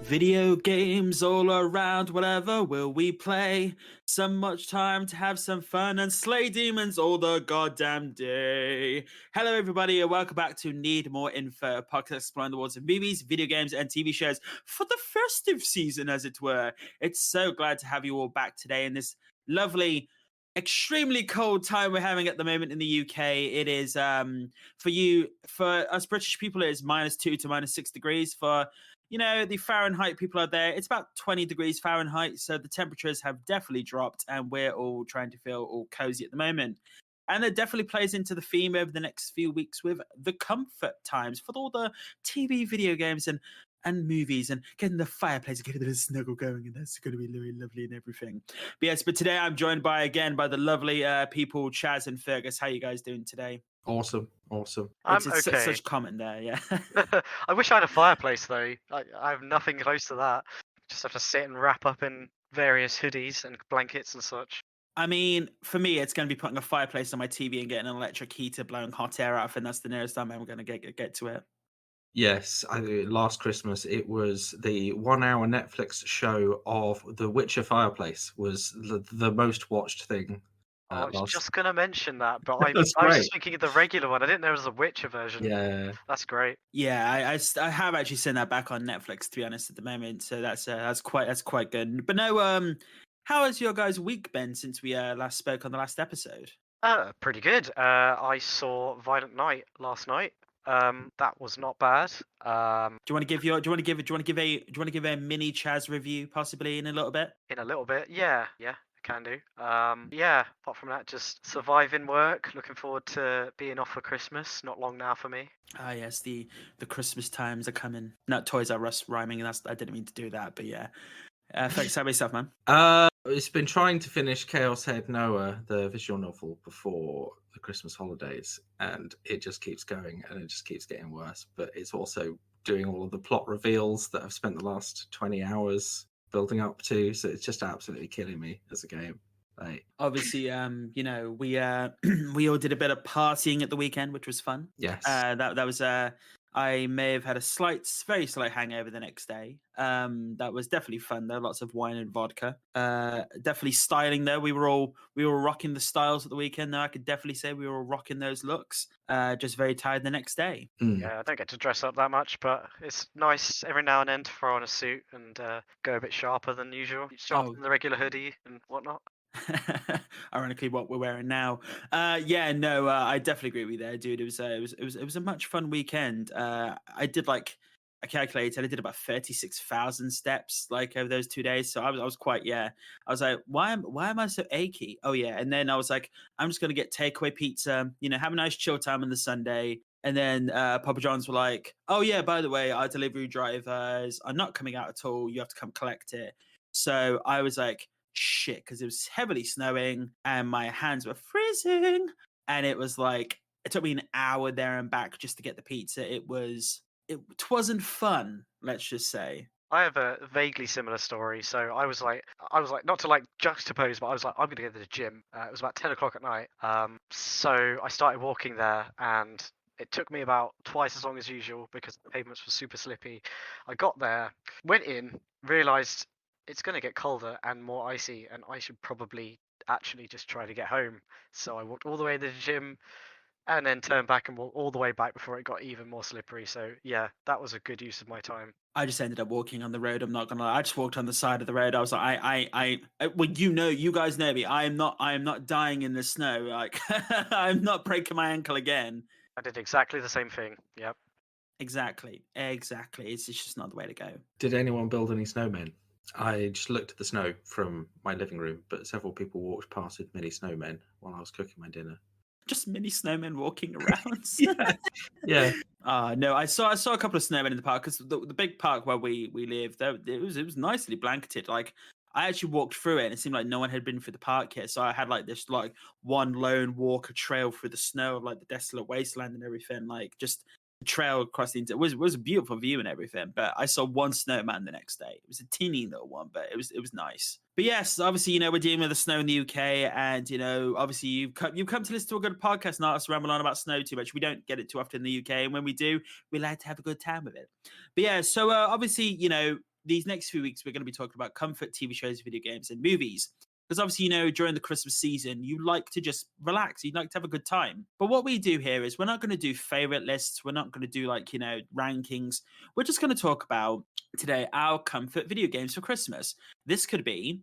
Video games all around, whatever will we play? So much time to have some fun and slay demons all the goddamn day. Hello, everybody, and welcome back to Need More Info, a podcast exploring the worlds of movies, video games, and TV shows for the festive season, as it were. It's so glad to have you all back today in this lovely, extremely cold time we're having at the moment in the UK. It is for us British people, it is -2 to -6 degrees. For the Fahrenheit people out there, it's about 20 degrees Fahrenheit. So the temperatures have definitely dropped and we're all trying to feel all cozy at the moment. And it definitely plays into the theme over the next few weeks with the comfort times for all the TV, video games, and movies, and getting the fireplace, getting a bit of snuggle going, and that's going to be really lovely and everything. But today I'm joined by the lovely people Chaz and Fergus. How you guys doing today? Awesome. I'm It's okay. such comment there, yeah. I wish I had a fireplace though. I have nothing close to that. Just have to sit and wrap up in various hoodies and blankets and such. I mean, for me, it's going to be putting a fireplace on my TV and getting an electric heater blowing hot air out, and that's the nearest I'm ever going to get to it. Yes, last Christmas it was the 1 hour Netflix show of The Witcher Fireplace was the most watched thing. I was just going to mention that, but I That's was great. just thinking of the regular one. I didn't know there was a Witcher version. Yeah. That's great. Yeah, I have actually seen that back on Netflix, to be honest, at the moment. So that's quite good. But no, how has your guys' week been since we last spoke on the last episode? Pretty good. I saw Violent Night last night. That was not bad. Do you want to give a mini Chaz review possibly in a little bit? In a little bit, yeah, I can do. Yeah. Apart from that, just surviving work. Looking forward to being off for Christmas. Not long now for me. Ah, yes, the Christmas times are coming. Not Toys R Us rhyming. I didn't mean to do that, but yeah. Thanks, how about yourself, man? It's been trying to finish Chaos Head Noah, the visual novel, before the Christmas holidays, and it just keeps going and it just keeps getting worse. But it's also doing all of the plot reveals that I've spent the last 20 hours building up to, so it's just absolutely killing me as a game. Obviously, we all did a bit of partying at the weekend, which was fun. Yes. That was I may have had a very slight hangover the next day. That was definitely fun though. Lots of wine and vodka. Definitely styling though. We were rocking the styles at the weekend though. I could definitely say we were all rocking those looks. Just very tired the next day. Yeah, I don't get to dress up that much, but it's nice every now and then to throw on a suit and go a bit sharper than usual. Sharper than the regular hoodie and whatnot. Ironically, what we're wearing now. I definitely agree with you there, dude. It was a much fun weekend. I calculated, I did about 36,000 steps like over those 2 days. So I was quite, I was like, why am I so achy? Oh yeah. And then I was like, I'm just gonna get takeaway pizza, have a nice chill time on the Sunday. And then Papa John's were like, oh yeah, by the way, our delivery drivers are not coming out at all. You have to come collect it. So I was like, shit, because it was heavily snowing and my hands were freezing, and it was like it took me an hour there and back just to get the pizza. It wasn't fun, let's just say. I have a vaguely similar story. So I was like, not to like juxtapose, but I was like, I'm gonna go to the gym. It was about 10 o'clock at night. So I started walking there, and it took me about twice as long as usual because the pavements were super slippy. I got there, went in, realized it's going to get colder and more icy, and I should probably actually just try to get home. So I walked all the way to the gym and then turned back and walked all the way back before it got even more slippery. So yeah, that was a good use of my time. I just ended up walking on the road. I'm not gonna lie. I just walked on the side of the road. I was like, well, you guys know me. I am not dying in the snow. Like, I'm not breaking my ankle again. I did exactly the same thing. Yep. Exactly. It's just not the way to go. Did anyone build any snowmen? I just looked at the snow from my living room, but several people walked past with mini snowmen while I was cooking my dinner. Just mini snowmen walking around. Yeah. No, I saw a couple of snowmen in the park because the big park where we live, it was nicely blanketed. Like I actually walked through it, and it seemed like no one had been through the park yet. So I had like this like one lone walker trail through the snow of like the desolate wasteland and everything. Like just trail across the it was a beautiful view and everything, but I saw one snowman the next day. It was a teeny little one, but it was nice. But yes, obviously, we're dealing with the snow in the UK, and obviously you've come to listen to a good podcast, not us ramble on about snow too much. We don't get it too often in the UK, and when we do, we like to have a good time with it. But yeah, so obviously, these next few weeks we're going to be talking about comfort TV shows, video games, and movies. Because obviously, during the Christmas season, you like to just relax. You'd like to have a good time. But what we do here is we're not going to do favorite lists. We're not going to do rankings. We're just going to talk about today our comfort video games for Christmas. This could be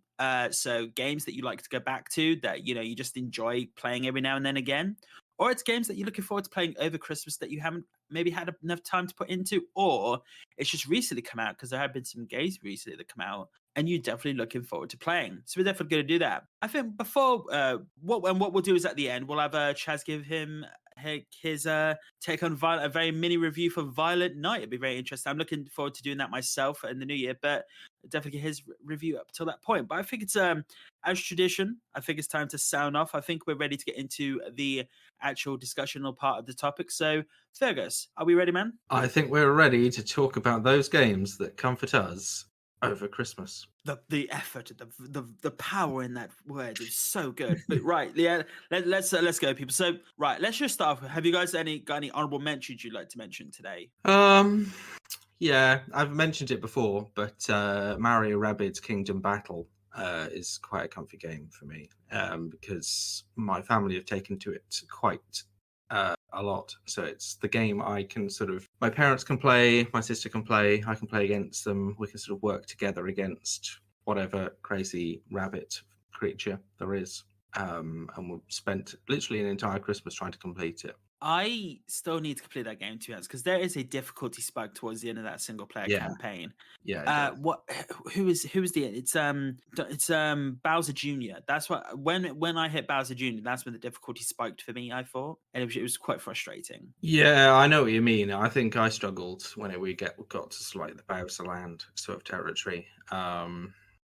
so games that you like to go back to that you just enjoy playing every now and then again, or it's games that you're looking forward to playing over Christmas that you haven't maybe had enough time to put into, or it's just recently come out, because there have been some games recently that come out and you're definitely looking forward to playing. So we're definitely going to do that. I think before what we'll do is at the end we'll have Chaz give him his take on a very mini review for Violent Night. It'd be very interesting. I'm looking forward to doing that myself in the new year, but definitely get his review up till that point. But I think it's as tradition, I think it's time to sound off. I think we're ready to get into the actual discussional part of the topic. So Fergus, are we ready, man? I think we're ready to talk about those games that comfort us over Christmas. The effort, the power in that word is so good. But right, yeah, let's go, people. So right, let's just start off. Have you guys got any honorable mentions you'd like to mention today? Yeah, I've mentioned it before, but Mario Rabbids Kingdom Battle is quite a comfy game for me, because my family have taken to it quite a lot. So it's the game I can my parents can play, my sister can play, I can play against them. We can sort of work together against whatever crazy rabbit creature there is. And we've spent literally an entire Christmas trying to complete it. I still need to complete that game, to be honest, because there is a difficulty spike towards the end of that single player campaign. Yeah. Who is the end? It's Bowser Jr. That's what when I hit Bowser Jr. That's when the difficulty spiked for me, I thought, and it was quite frustrating. Yeah, I know what you mean. I think I struggled when we got to the Bowser Land sort of territory.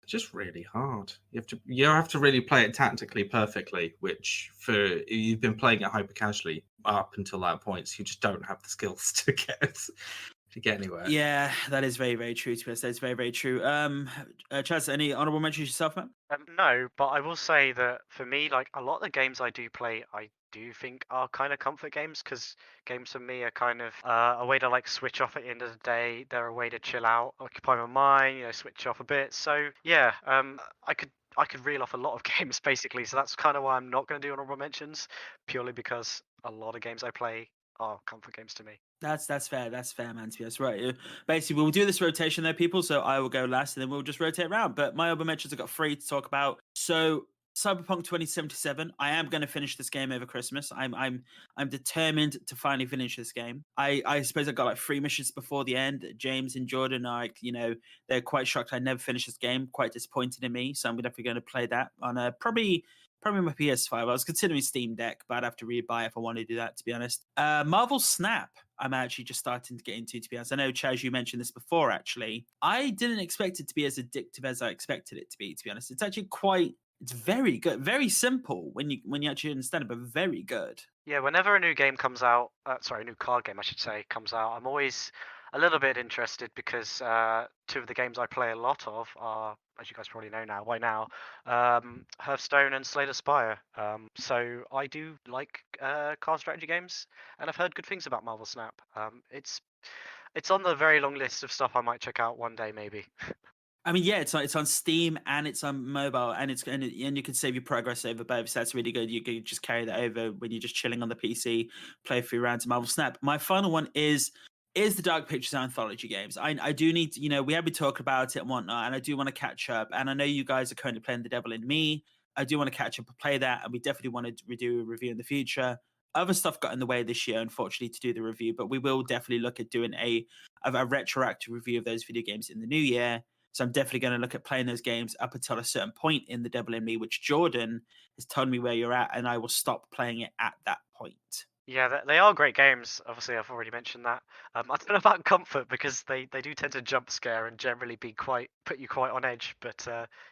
Just really hard. You have to really play it tactically perfectly, which for you've been playing it hyper casually up until that point, so you just don't have the skills to get anywhere. Yeah, that is very, very true to us. That's very, very true. Chaz, any honorable mentions yourself, man? No, but I will say that for me, like a lot of the games I do play, I do think are kind of comfort games, because games for me are kind of a way to like switch off at the end of the day. They're a way to chill out, occupy my mind, switch off a bit. So yeah, I could reel off a lot of games basically. So that's kind of why I'm not going to do honorable mentions, purely because a lot of games I play are comfort games to me. That's fair. That's fair, man. To be honest, right? Basically, we'll do this rotation there, people. So I will go last, and then we'll just rotate around. But my other mentions, I've got 3 to talk about. So Cyberpunk 2077. I am going to finish this game over Christmas. I'm determined to finally finish this game. I suppose I got like 3 missions before the end. James and Jordan are they're quite shocked I never finished this game. Quite disappointed in me. So I'm definitely going to play that on probably my PS5. I was considering Steam Deck, but I'd have to rebuy if I wanted to do that, to be honest. Marvel Snap, I'm actually just starting to get into, to be honest. I know, Chaz, you mentioned this before, actually. I didn't expect it to be as addictive as I expected it to be honest. It's actually it's very good. Very simple when you actually understand it, but very good. Yeah, whenever a new game comes out, a new card game, I should say, comes out, I'm always a little bit interested, because 2 of the games I play a lot of are, as you guys probably know now, Hearthstone and Slay the Spire. So I do like card strategy games, and I've heard good things about Marvel Snap. It's on the very long list of stuff I might check out one day, maybe. I mean, yeah, it's on Steam and it's on mobile, and you can save your progress over both. So that's really good. You can just carry that over when you're just chilling on the PC, play a few rounds of Marvel Snap. My final one is the Dark Pictures anthology games. I do need to, we have been talking about it and whatnot, and I do want to catch up. And I know you guys are currently playing The Devil in Me. I do want to catch up and play that, and we definitely want to do a review in the future. Other stuff got in the way this year, unfortunately, to do the review, but we will definitely look at doing a retroactive review of those video games in the new year. So I'm definitely going to look at playing those games up until a certain point in The Devil in Me, which Jordan has told me where you're at, and I will stop playing it at that point. Yeah, they are great games. Obviously, I've already mentioned that. I don't know about comfort, because they do tend to jump scare and generally put you quite on edge. But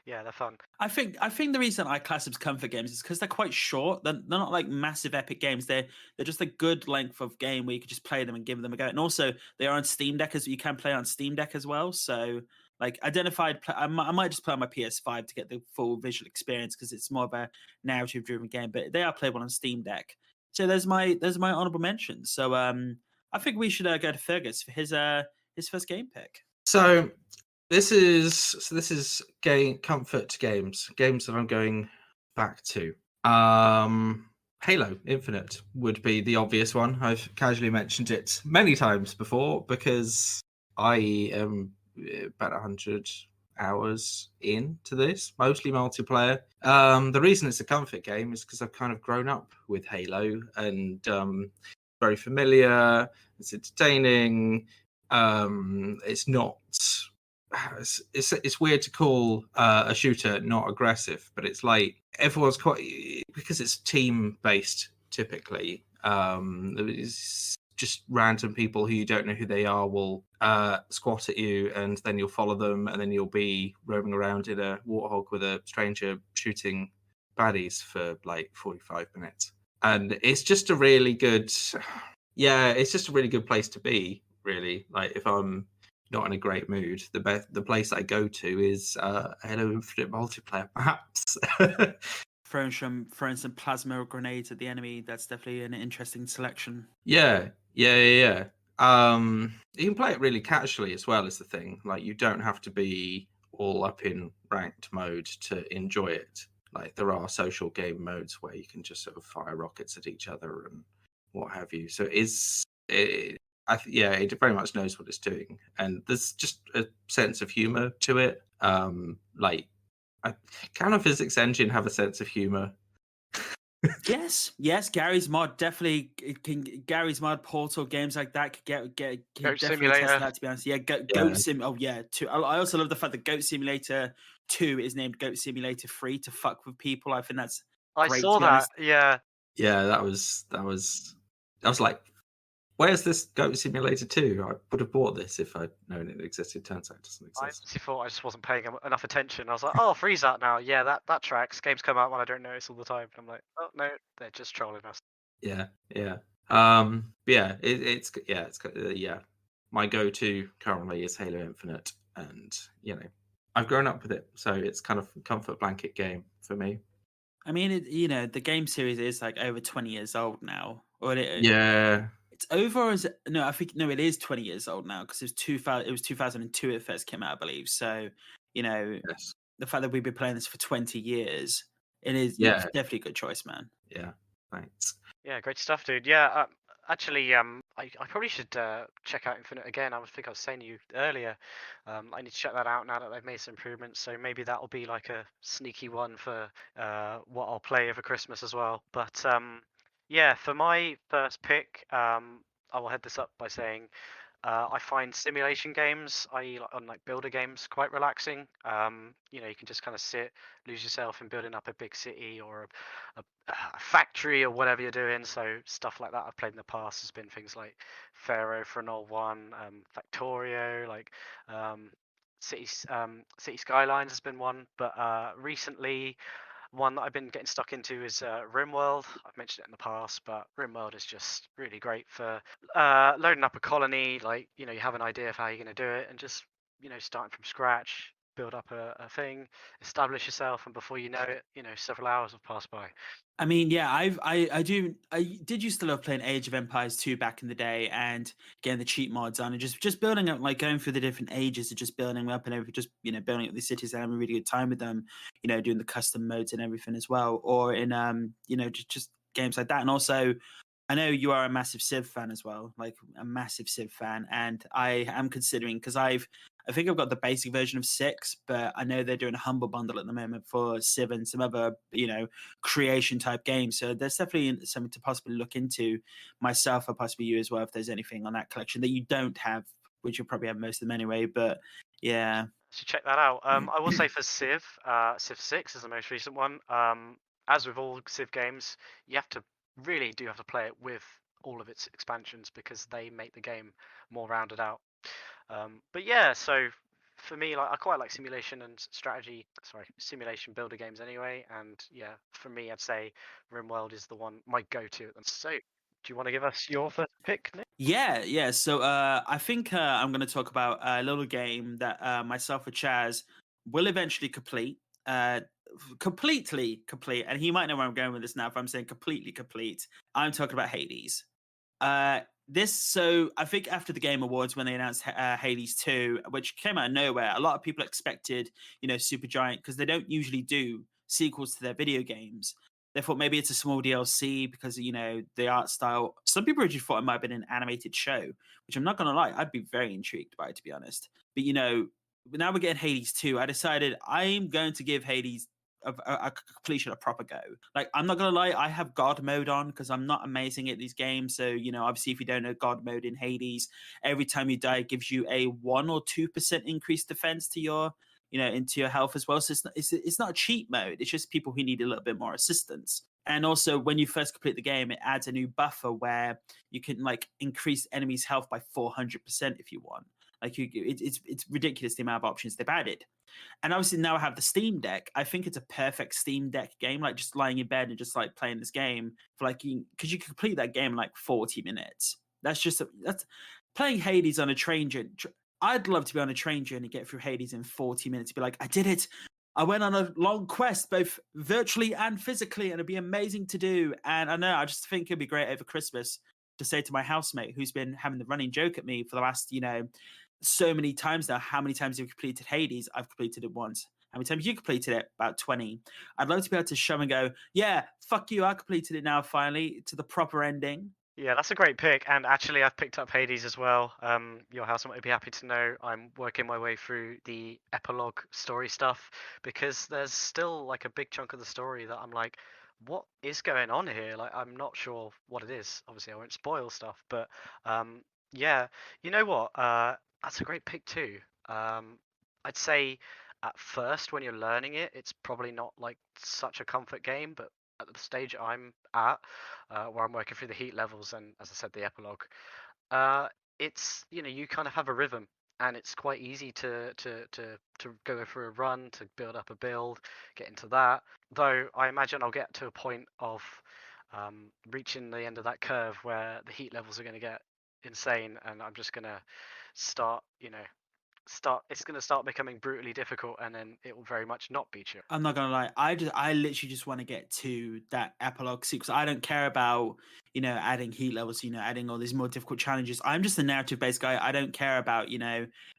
yeah, they're fun. I think the reason I class them as comfort games is because they're quite short. They're not like massive epic games. They're just a good length of game where you could just play them and give them a go. And also, they are on Steam Deck, as you can play on Steam Deck as well. So like I might just play on my PS5 to get the full visual experience, because it's more of a narrative driven game. But they are playable on Steam Deck. So there's my honorable mentions. So I think we should go to Fergus for his first game pick. So This is comfort games that I'm going back to. Halo Infinite would be the obvious one. I've casually mentioned it many times before because I am about 100 hours into this, mostly multiplayer. The reason it's a comfort game is because I've kind of grown up with Halo and very familiar. It's entertaining. It's not. It's weird to call a shooter not aggressive, but it's like everyone's quite because it's team based typically. It's just random people who you don't know who they are will squat at you, and then you'll follow them, and then you'll be roaming around in a warthog with a stranger shooting baddies for like 45 minutes, and it's just a really good. Yeah, it's just a really good place to be. Really, like if I'm not in a great mood, the place I go to is Halo Infinite multiplayer maps. Throwing some plasma grenades at the enemy. That's definitely an interesting selection. Yeah. You can play it really casually as well. Is the thing, like you don't have to be all up in ranked mode to enjoy it. Like there are social game modes where you can just sort of fire rockets at each other and what have you. So it very much knows what it's doing, and there's just a sense of humor to it. Can a physics engine have a sense of humor? Yes. Gary's mod definitely can. Gary's mod, Portal, games like that could get can Goat definitely Simulator. test that. To be honest, Goat Sim. Oh yeah, two. I also love the fact that Goat Simulator 2 is named Goat Simulator 3 to fuck with people. I think that's I great. saw to be that. honest. Yeah. Yeah, that was. I was like, where's this Goat Simulator 2? I would have bought this if I'd known it existed. Turns out it doesn't I exist. honestly thought I just wasn't paying enough attention. I was like, oh, freeze that now. Yeah, that tracks. Games come out when I don't notice all the time. I'm like, oh no, they're just trolling us. Yeah. My go-to currently is Halo Infinite, and I've grown up with it, so it's kind of a comfort blanket game for me. I mean, the game series is like over 20 years old now. Or Yeah. it's over. Or is it? No, I think it is 20 years old now because it was 2000. It was 2002 it first came out, I believe. So, Yes. the fact that we've been playing this for 20 years, it's Yeah. definitely a good choice, man. Yeah. Thanks. Yeah, great stuff, dude. Yeah, actually, I probably should check out Infinite again. I think I was saying to you earlier. I need to check that out now that they've made some improvements. So maybe that'll be like a sneaky one for what I'll play over Christmas as well. But yeah, for my first pick, I will head this up by saying I find simulation games, i.e., like builder games, quite relaxing. You can just kind of lose yourself in building up a big city or a factory or whatever you're doing. So stuff like that I've played in the past has been things like Pharaoh for an old one, Factorio, like City Skylines has been one. But recently, one that I've been getting stuck into is RimWorld. I've mentioned it in the past, but RimWorld is just really great for loading up a colony. Like, you have an idea of how you're going to do it and just, starting from scratch, build up a thing, establish yourself, and before you know it, several hours have passed by. I mean, yeah, I did used to love playing Age of Empires 2 back in the day and getting the cheat mods on and just building up, like going through the different ages of just building up and everything, just building up the cities and having a really good time with them, doing the custom modes and everything as well. Or in just games like that. And also I know you are a massive Civ fan as well, like a massive Civ fan, and I am considering because I think I've got the basic version of 6, but I know they're doing a humble bundle at the moment for Civ and some other creation type games. So there's definitely something to possibly look into myself, or possibly you as well, if there's anything on that collection that you don't have, which you'll probably have most of them anyway. But yeah, So check that out. I will say for Civ, Civ 6 is the most recent one. As with all Civ games, you really do have to play it with all of its expansions because they make the game more rounded out. But yeah, so for me, like I quite like simulation and simulation builder games anyway. And yeah, for me, I'd say RimWorld is my go-to. So, do you want to give us your first pick, Nick? Yeah. So I think I'm going to talk about a little game that myself and Chaz will eventually complete. Completely complete, and he might know where I'm going with this now. If I'm saying completely complete, I'm talking about Hades. So I think after the Game Awards when they announced Hades 2, which came out of nowhere, a lot of people expected, Supergiant, because they don't usually do sequels to their video games. They thought maybe it's a small DLC because, the art style. Some people actually thought it might have been an animated show, which I'm not going to lie, I'd be very intrigued by, to be honest. But, now we're getting Hades 2. I decided I'm going to give Hades a completion a proper go. Like, I'm not gonna lie, I have God mode on because I'm not amazing at these games. So obviously, if you don't know God mode in Hades, every time you die, it gives you a 1 or 2% increased defense to your into your health as well. So it's not a cheat mode. It's just people who need a little bit more assistance. And also, when you first complete the game, it adds a new buffer where you can increase enemies' health by 400% if you want. It's ridiculous the amount of options they've added. And obviously now I have the Steam Deck. I think it's a perfect Steam Deck game, like just lying in bed and just playing this game for because you can complete that game in 40 minutes. That's playing Hades on a train journey. I'd love to be on a train journey, get through Hades in 40 minutes, be like, I did it. I went on a long quest, both virtually and physically, and it'd be amazing to do. And I know, I just think it'd be great over Christmas to say to my housemate, who's been having the running joke at me for the last, so many times now, how many times you've completed Hades? I've completed it once. How many times you completed it? About 20. I'd love to be able to show and go, yeah, fuck you, I completed it now finally to the proper ending. Yeah, that's a great pick. And actually, I've picked up Hades as well. Your housemate would be happy to know I'm working my way through the epilogue story stuff because there's still a big chunk of the story that I'm like, what is going on here? I'm not sure what it is. Obviously, I won't spoil stuff, but yeah, you know what? That's a great pick too. I'd say at first when you're learning it, it's probably not such a comfort game, but at the stage I'm at, where I'm working through the heat levels and, as I said, the epilogue, it's you kind of have a rhythm, and it's quite easy to go through a run, to build up a build, get into that. Though I imagine I'll get to a point of reaching the end of that curve where the heat levels are going to get insane, and I'm just going to start it's going to start becoming brutally difficult, and then it will very much not be chill. I'm not gonna lie, I literally just want to get to that epilogue sequence. I don't care about adding heat levels, adding all these more difficult challenges. I'm just a narrative based guy. I don't care about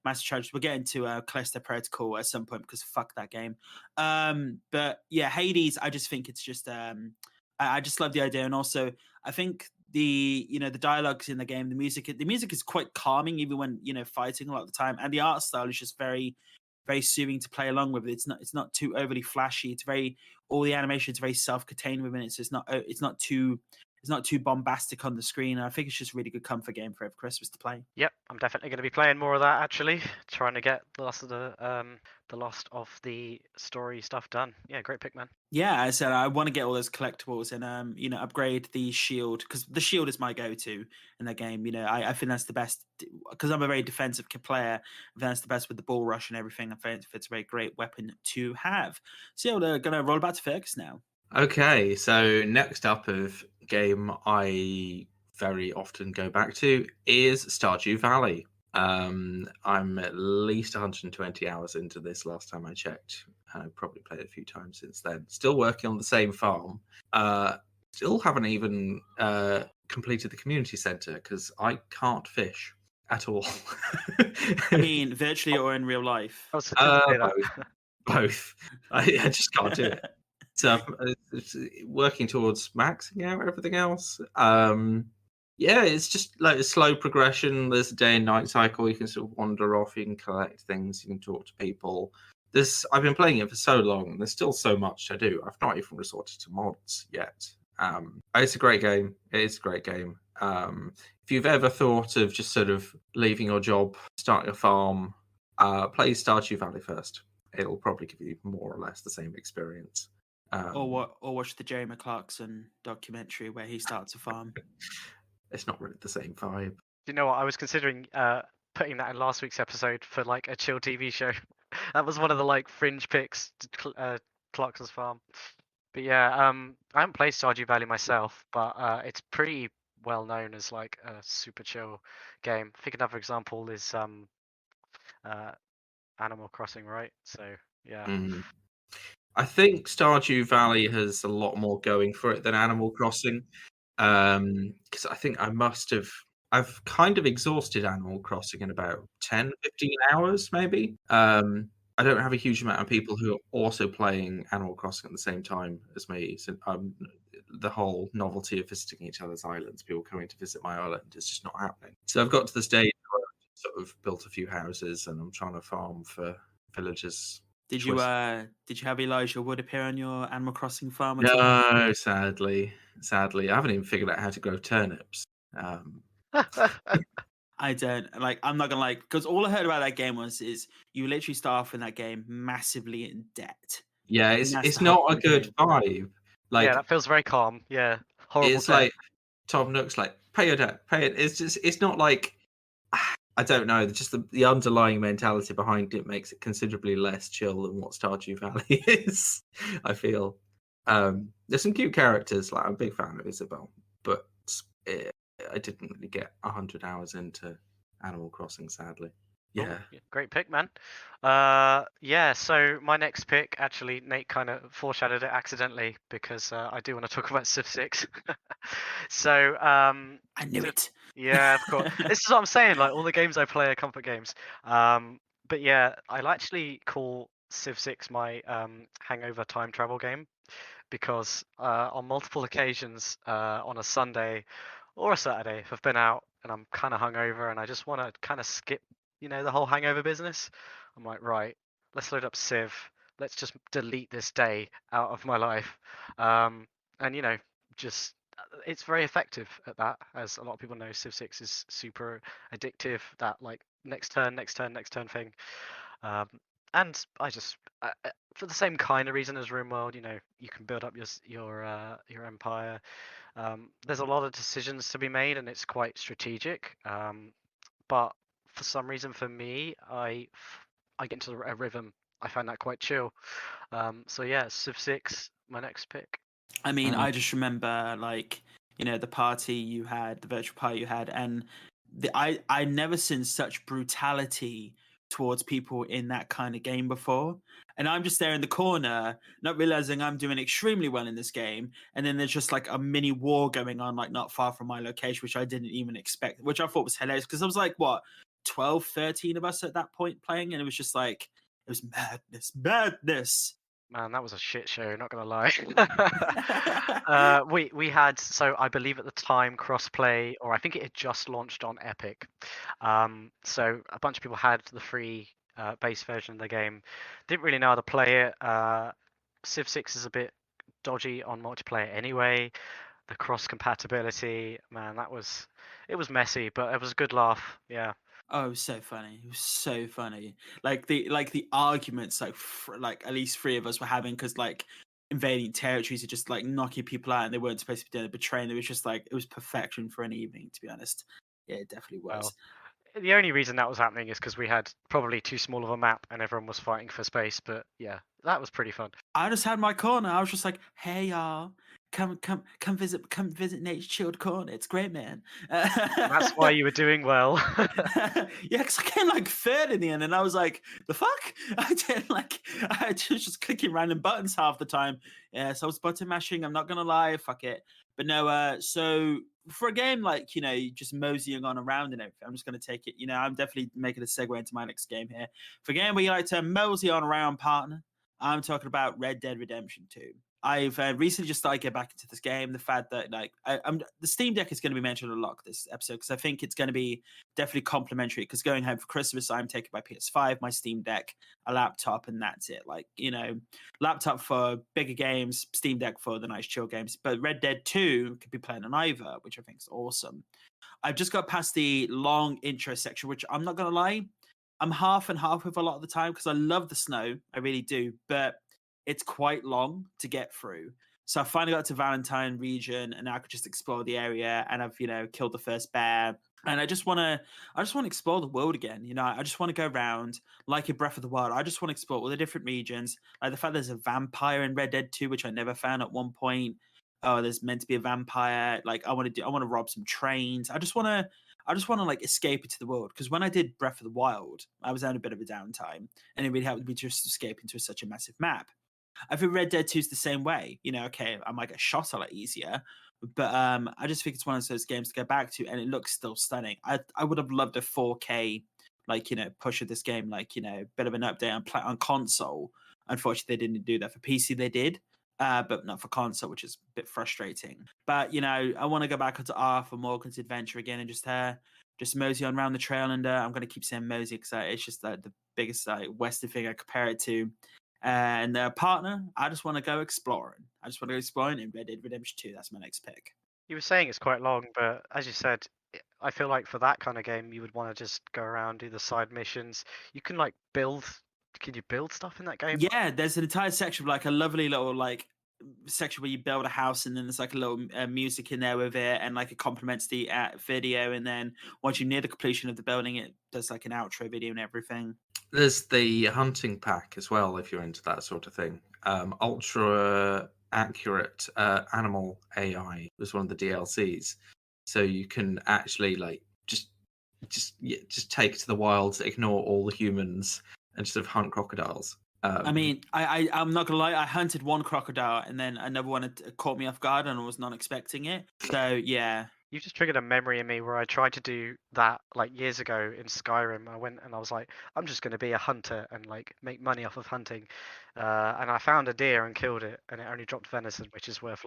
master challenges. We'll get into Callisto Protocol at some point because fuck that game. But yeah, Hades, I just think it's just I just love the idea, and also I think the the dialogues in the game, the music is quite calming even when fighting a lot of the time, and the art style is just very soothing to play along with. It's not too overly flashy. It's all the animation is very self-contained within it, so it's not too bombastic on the screen. And I think it's just a really good comfort game for Christmas to play. Yep, I'm definitely going to be playing more of that actually, trying to get the last of the story stuff done. Yeah, great pick, man. Yeah, I said I want to get all those collectibles and upgrade the shield, because the shield is my go-to in that game. I think that's the best because I'm a very defensive player. I think that's the best with the ball rush and everything. I think it's a very great weapon to have. So yeah, we're gonna roll back to Fergus now. Okay, so next up of game I very often go back to is Stardew Valley. I'm at least 120 hours into this last time I checked. I've probably played it a few times since then. Still working on the same farm. Still haven't even completed the community centre because I can't fish at all. I mean, virtually or in real life? I was just gonna say that. Both. I just can't do it. So it's working towards maxing out everything else. Yeah, it's just like a slow progression. There's a day and night cycle. You can sort of wander off. You can collect things. You can talk to people. I've been playing it for so long, and there's still so much to do. I've not even resorted to mods yet. It's a great game. It is a great game. If you've ever thought of just sort of leaving your job, starting a farm, play Stardew Valley first. It'll probably give you more or less the same experience. Or watch the Jeremy Clarkson documentary where he starts a farm. It's not really the same vibe. You know what? I was considering putting that in last week's episode for a chill TV show. That was one of the fringe picks, Clarkson's farm. But yeah, I haven't played Stardew Valley myself, but it's pretty well known as a super chill game. I think another example is Animal Crossing, right? So yeah. I think Stardew Valley has a lot more going for it than Animal Crossing, because I think I must have I've kind of exhausted Animal Crossing in about 10, 15 hours, maybe. I don't have a huge amount of people who are also playing Animal Crossing at the same time as me. So the whole novelty of visiting each other's islands, people coming to visit my island, is just not happening. So I've got to the stage where I've sort of built a few houses and I'm trying to farm for villagers. Did you have Elijah Wood appear on your Animal Crossing farm at all? No, sadly, I haven't even figured out how to grow turnips. I don't like. I'm not gonna like because all I heard about that game is you literally start off in that game massively in debt. Yeah, And that's it's the whole not a point of the good game. vibe. Like yeah, that feels very calm. Yeah, horrible. it's debt. like Tom Nook's like pay your debt, pay it. It's not like I don't know. Just the underlying mentality behind it makes it considerably less chill than what Stardew Valley is. I feel there's some cute characters. Like I'm a big fan of Isabel, but I didn't really get 100 hours into Animal Crossing, sadly. Cool. Yeah. Great pick, man. Yeah, so my next pick, actually, Nate kind of foreshadowed it accidentally because I do want to talk about Civ 6. So, I knew it. yeah, of course. This is what I'm saying. Like all the games I play are comfort games. But yeah, I'll actually call Civ 6 my hangover time travel game because on multiple occasions on a Sunday or a Saturday, I've been out and I'm kind of hungover and I just want to kind of skip, the whole hangover business. I'm like, right, let's load up Civ. Let's just delete this day out of my life. And just it's very effective at that, as a lot of people know. Civ 6 is super addictive. That like next turn, next turn, next turn thing. And I just for the same kind of reason as RimWorld, you can build up your empire. There's a lot of decisions to be made, and it's quite strategic. But for some reason, for me, I get into a rhythm. I find that quite chill. So yeah, Civ 6, my next pick. I mean, I just remember like the party you had, the virtual party you had, and I never seen such brutality towards people in that kind of game before. And I'm just there in the corner, not realizing I'm doing extremely well in this game. And then there's just like a mini war going on, like not far from my location, which I didn't even expect, which I thought was hilarious because I was like, what, 12, 13 of us at that point playing? And it was just like, it was madness. Man, that was a shit show, not gonna lie. We had, so I believe at the time, crossplay, or I think it had just launched on Epic. So a bunch of people had the free base version of the game. Didn't really know how to play it. Civ 6 is a bit dodgy on multiplayer anyway. The cross compatibility, man, it was messy, but it was a good laugh. Yeah. Oh, it was so funny. It was so funny. Like the arguments, like at least three of us were having because like invading territories are just like knocking people out, and they weren't supposed to be doing it, betraying. It was just like it was perfection for an evening, to be honest. Yeah, it definitely was. Well, the only reason that was happening is because we had probably too small of a map and everyone was fighting for space. But yeah, that was pretty fun. I just had my corner. I was just like, "Hey y'all, come visit Nate's chilled corner. It's great, man." That's why you were doing well. Yeah, because I came like third in the end, and I was like, "The fuck!" I was just clicking random buttons half the time. Yeah, so I was button mashing. I'm not gonna lie, fuck it. But no, so for a game like just moseying on around and everything, I'm just gonna take it. I'm definitely making a segue into my next game here. For a game where you like to mosey on around, partner, I'm talking about Red Dead Redemption 2. I've recently just started getting back into this game. The fact that the Steam Deck is going to be mentioned a lot this episode because I think it's going to be definitely complimentary. Because going home for Christmas, I'm taking my PS5, my Steam Deck, a laptop, and that's it. Laptop for bigger games, Steam Deck for the nice chill games. But Red Dead 2 could be playing on either, which I think is awesome. I've just got past the long intro section, which I'm not going to lie, I'm half and half with a lot of the time because I love the snow. I really do. But it's quite long to get through. So I finally got to Valentine region and now I could just explore the area and I've, killed the first bear. And I just want to explore the world again. I just want to go around like in Breath of the Wild. I just want to explore all the different regions. Like the fact there's a vampire in Red Dead 2, which I never found at one point. Oh, there's meant to be a vampire. Like I want to rob some trains. I just want to like escape into the world because when I did Breath of the Wild, I was having a bit of a downtime and it really helped me just escape into such a massive map. I think Red Dead 2 is the same way. Okay, I might get shot a lot easier, but I just think it's one of those games to go back to, and it looks still stunning. I would have loved a 4K push of this game, bit of an update on console. Unfortunately, they didn't do that. For PC, they did, but not for console, which is a bit frustrating. But I want to go back onto Arthur Morgan's adventure again and just mosey on around the trail. And I'm going to keep saying mosey because it's just the biggest Western thing I compare it to. And partner, I just want to go exploring. I just want to go exploring in Red Dead Redemption 2. That's my next pick. You were saying it's quite long, but as you said, I feel like for that kind of game, you would want to just go around, do the side missions. You can build. Can you build stuff in that game? Yeah, there's an entire section of a lovely little section where you build a house, and then there's a little music in there with it, and it complements the video. And then once you're near the completion of the building, it does an outro video and everything. There's the hunting pack as well, if you're into that sort of thing. Ultra accurate animal AI was one of the DLCs, so you can actually just take to the wilds, ignore all the humans, and just hunt crocodiles. I mean, I'm not gonna lie. I hunted one crocodile, and then another one had caught me off guard, and I was not expecting it. So yeah. You just triggered a memory in me where I tried to do that years ago in Skyrim. I went and I was like, I'm just going to be a hunter and make money off of hunting. And I found a deer and killed it, and it only dropped venison, which is worth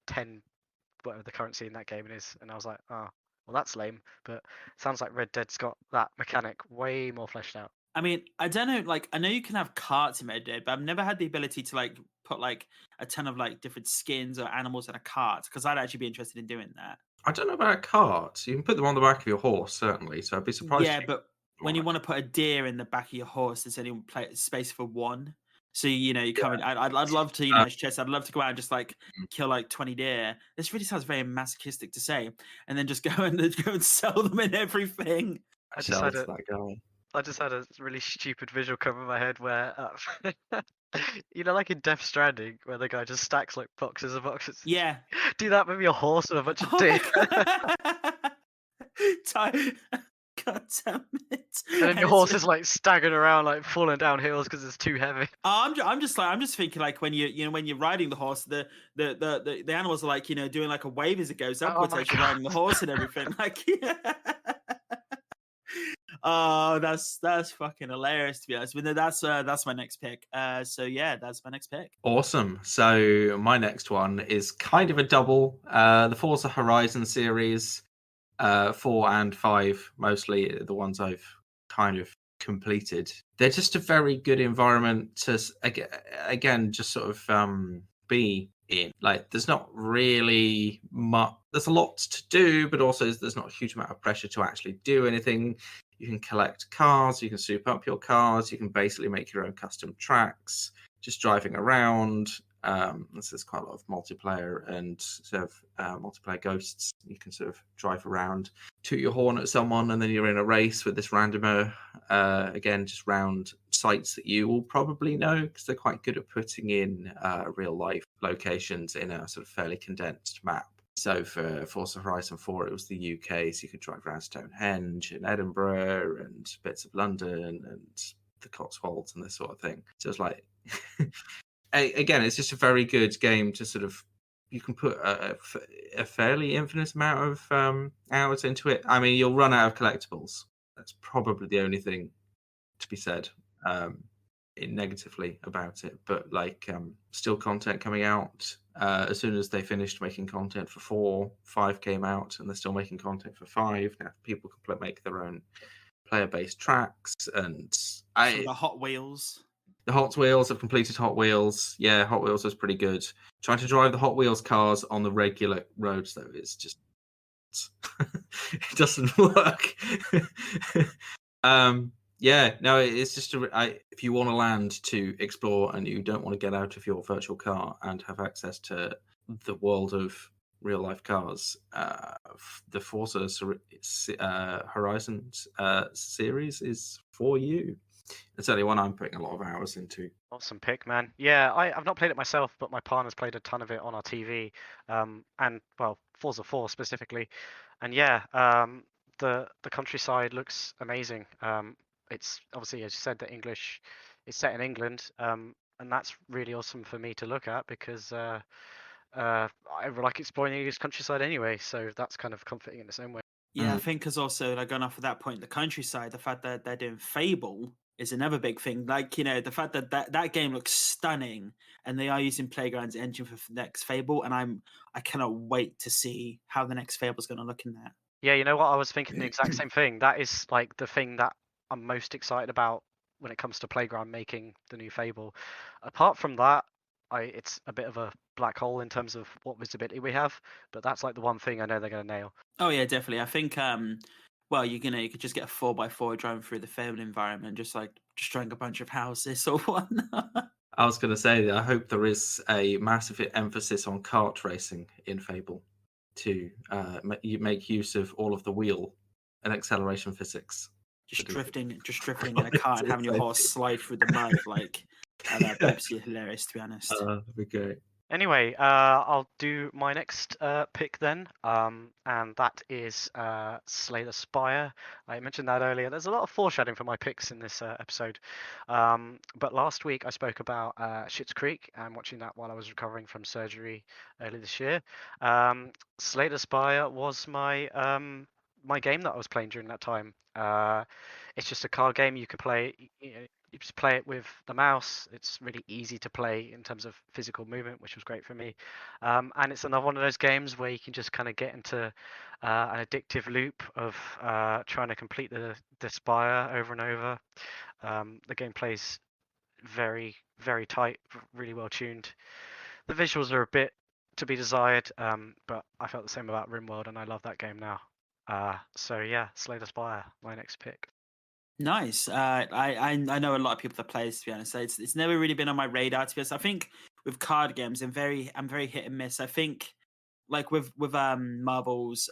10, whatever the currency in that game is. And I was like, oh, well, that's lame. But it sounds like Red Dead's got that mechanic way more fleshed out. I mean, I don't know. I know you can have carts in Red Dead, but I've never had the ability to put a ton of different skins or animals in a cart, because I'd actually be interested in doing that. I don't know about carts. You can put them on the back of your horse, certainly. So I'd be surprised. Yeah, but when you want to put a deer in the back of your horse, there's only space for one. So you come in. I'd love to, Chaz, I'd love to go out and just kill 20 deer. This really sounds very masochistic to say, and then just go and sell them and everything. I just had a really stupid visual come in my head where, in Death Stranding, where the guy just stacks boxes of boxes. Yeah. Do that with your horse and a bunch of deer. God damn it! And then your horse is staggering around, falling down hills because it's too heavy. I'm just thinking when when you're riding the horse, the animals are doing a wave as it goes upwards as you're riding the horse and everything. Oh, that's fucking hilarious, to be honest. But that's my next pick. So yeah, that's my next pick. Awesome. So my next one is kind of a double. The Forza Horizon series, 4 and 5, mostly the ones I've kind of completed. They're just a very good environment to again just sort of be in. There's not really much. There's a lot to do, but also there's not a huge amount of pressure to actually do anything. You can collect cars, you can soup up your cars, you can basically make your own custom tracks, just driving around. There's quite a lot of multiplayer and sort of multiplayer ghosts. You can sort of drive around, toot your horn at someone, and then you're in a race with this randomer. Again, just round sites that you will probably know, because they're quite good at putting in real life locations in a sort of fairly condensed map. So for Forza Horizon 4, it was the UK, so you could drive around Stonehenge and Edinburgh and bits of London and the Cotswolds and this sort of thing. So it's again, it's just a very good game to sort of, you can put a fairly infinite amount of hours into it. I mean, you'll run out of collectibles. That's probably the only thing to be said negatively about it. But still content coming out. As soon as they finished making content for 4, 5 came out, and they're still making content for 5. Now people can make their own player-based tracks, and the Hot Wheels. The Hot Wheels, I've completed Hot Wheels. Yeah, Hot Wheels was pretty good. Trying to drive the Hot Wheels cars on the regular roads, though, is just it doesn't work. Yeah, no, it's just if you want to land to explore and you don't want to get out of your virtual car and have access to the world of real life cars, the Forza Horizon series is for you. It's only one I'm putting a lot of hours into. Awesome pick, man. Yeah, I've not played it myself, but my partner's played a ton of it on our TV, and Forza 4 specifically. And yeah, the countryside looks amazing. It's obviously, as you said, it's set in England. that's really awesome for me to look at because I like exploring the English countryside anyway, so that's kind of comforting in its own way. Yeah, I think because also like going off of that point, the countryside, the fact that they're doing Fable is another big thing. Like, you know, the fact that that game looks stunning and they are using Playground's engine for the next Fable, and I cannot wait to see how the next Fable's going to look in that. Yeah, you know what? I was thinking the exact same thing. That is like the thing that I'm most excited about when it comes to Playground making the new Fable. Apart from that, it's a bit of a black hole in terms of what visibility we have, but that's like the one thing I know they're going to nail. Oh yeah, definitely. I think well, you could just get a 4x4 driving through the Fable environment, just like destroying a bunch of houses or whatnot. I was going to say that I hope there is a massive emphasis on kart racing in Fable to make use of all of the wheel and acceleration physics. just drifting in a car and having your horse slide through the mud, like that'd be absolutely hilarious, to be honest. That'd be great. Anyway, I'll do my next pick then, and that is Slay the Spire. I mentioned that earlier. There's a lot of foreshadowing for my picks in this episode. But last week I spoke about Schitt's Creek and watching that while I was recovering from surgery early this year. Slay the Spire was my my game that I was playing during that time. It's just a card game you can play. You just play it with the mouse. It's really easy to play in terms of physical movement, which was great for me. And it's another one of those games where you can just kind of get into an addictive loop of trying to complete the spire over and over. The gameplay is very, very tight, really well tuned. The visuals are a bit to be desired, but I felt the same about RimWorld, and I love that game now. So yeah, Slay the Spire, my next pick. Nice. I know a lot of people that play this, to be honest. It's never really been on my radar, to be honest. I think with card games, I'm very hit and miss. I think like with Marvel's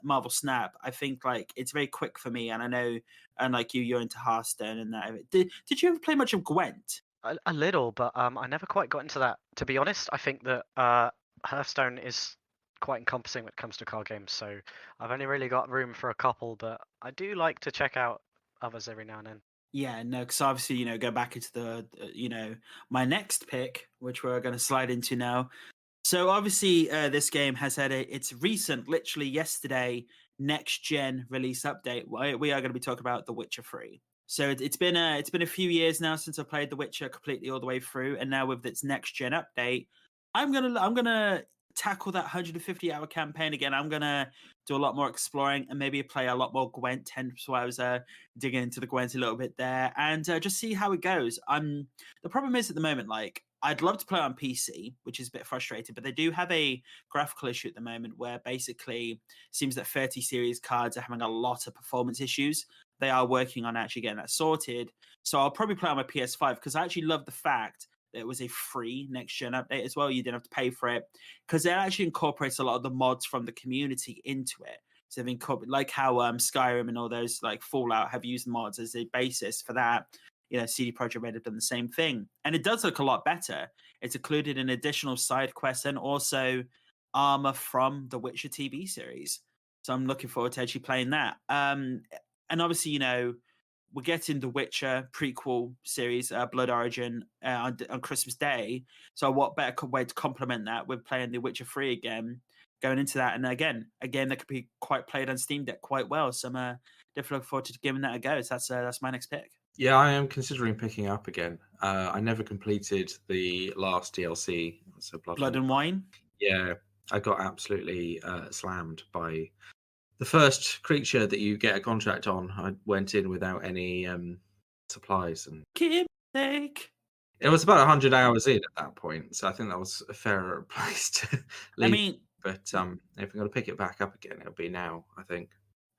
Marvel Snap, I think like it's very quick for me, and I know, and like you're into Hearthstone and that. Did you ever play much of Gwent? A little, but I never quite got into that. To be honest, I think that Hearthstone is quite encompassing when it comes to card games, so I've only really got room for a couple, but I do like to check out others every now and then. Yeah, no, because obviously, go back into the my next pick, which we're going to slide into now. So obviously, this game has had its recent, literally yesterday, next gen release update. We are going to be talking about The Witcher 3. So it's been a few years now since I played The Witcher completely all the way through, and now with its next gen update, I'm gonna tackle that 150-hour campaign again. I'm gonna do a lot more exploring and maybe play a lot more Gwent. Hence why I was digging into the Gwent a little bit there, and just see how it goes. The problem is at the moment, like I'd love to play on PC, which is a bit frustrating, but they do have a graphical issue at the moment where basically it seems that 30 series cards are having a lot of performance issues. They are working on actually getting that sorted. So I'll probably play on my PS5 because I actually love the fact that it was a free next gen update as well. You didn't have to pay for it because it actually incorporates a lot of the mods from the community into it. So they've incorporated, like how Skyrim and all those like Fallout have used mods as a basis for that. CD Projekt Red have done the same thing, and it does look a lot better. It's included an additional side quest and also armor from the Witcher TV series. So I'm looking forward to actually playing that. And obviously, we're getting the Witcher prequel series, Blood Origin, on Christmas Day. So what better way to complement that with playing the Witcher 3 again, going into that. And again, that could be quite played on Steam Deck quite well. So I'm definitely looking forward to giving that a go. So that's my next pick. Yeah, I am considering picking up again. I never completed the last DLC, so Blood and Wine. Yeah, I got absolutely slammed by the first creature that you get a contract on. I went in without any supplies, and it was about 100 hours in at that point. So I think that was a fairer place to leave. But if I'm going to pick it back up again, it'll be now, I think.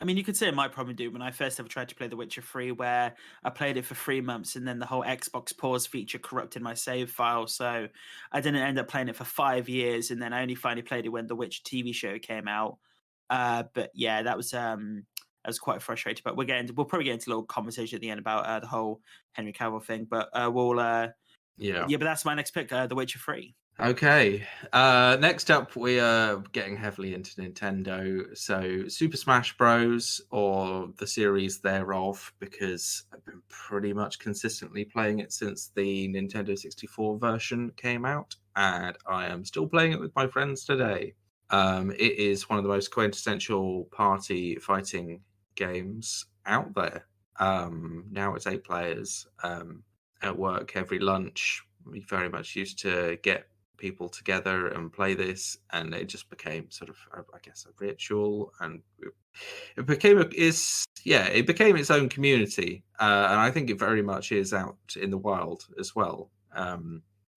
You could say my problem, dude, when I first ever tried to play The Witcher 3, where I played it for 3 months and then the whole Xbox pause feature corrupted my save file. So I didn't end up playing it for 5 years. And then I only finally played it when The Witcher TV show came out. But yeah, that was quite frustrating. But we'll probably get into a little conversation at the end about the whole Henry Cavill thing. But but that's my next pick, The Witcher 3. Okay. Next up, we are getting heavily into Nintendo. So Super Smash Bros. Or the series thereof, because I've been pretty much consistently playing it since the Nintendo 64 version came out, and I am still playing it with my friends today. It is one of the most quintessential party fighting games out there. Now it's 8 players. At work, every lunch, we very much used to get people together and play this, and it just became sort of, I guess, a ritual, and it became it became its own community, and I think it very much is out in the wild as well.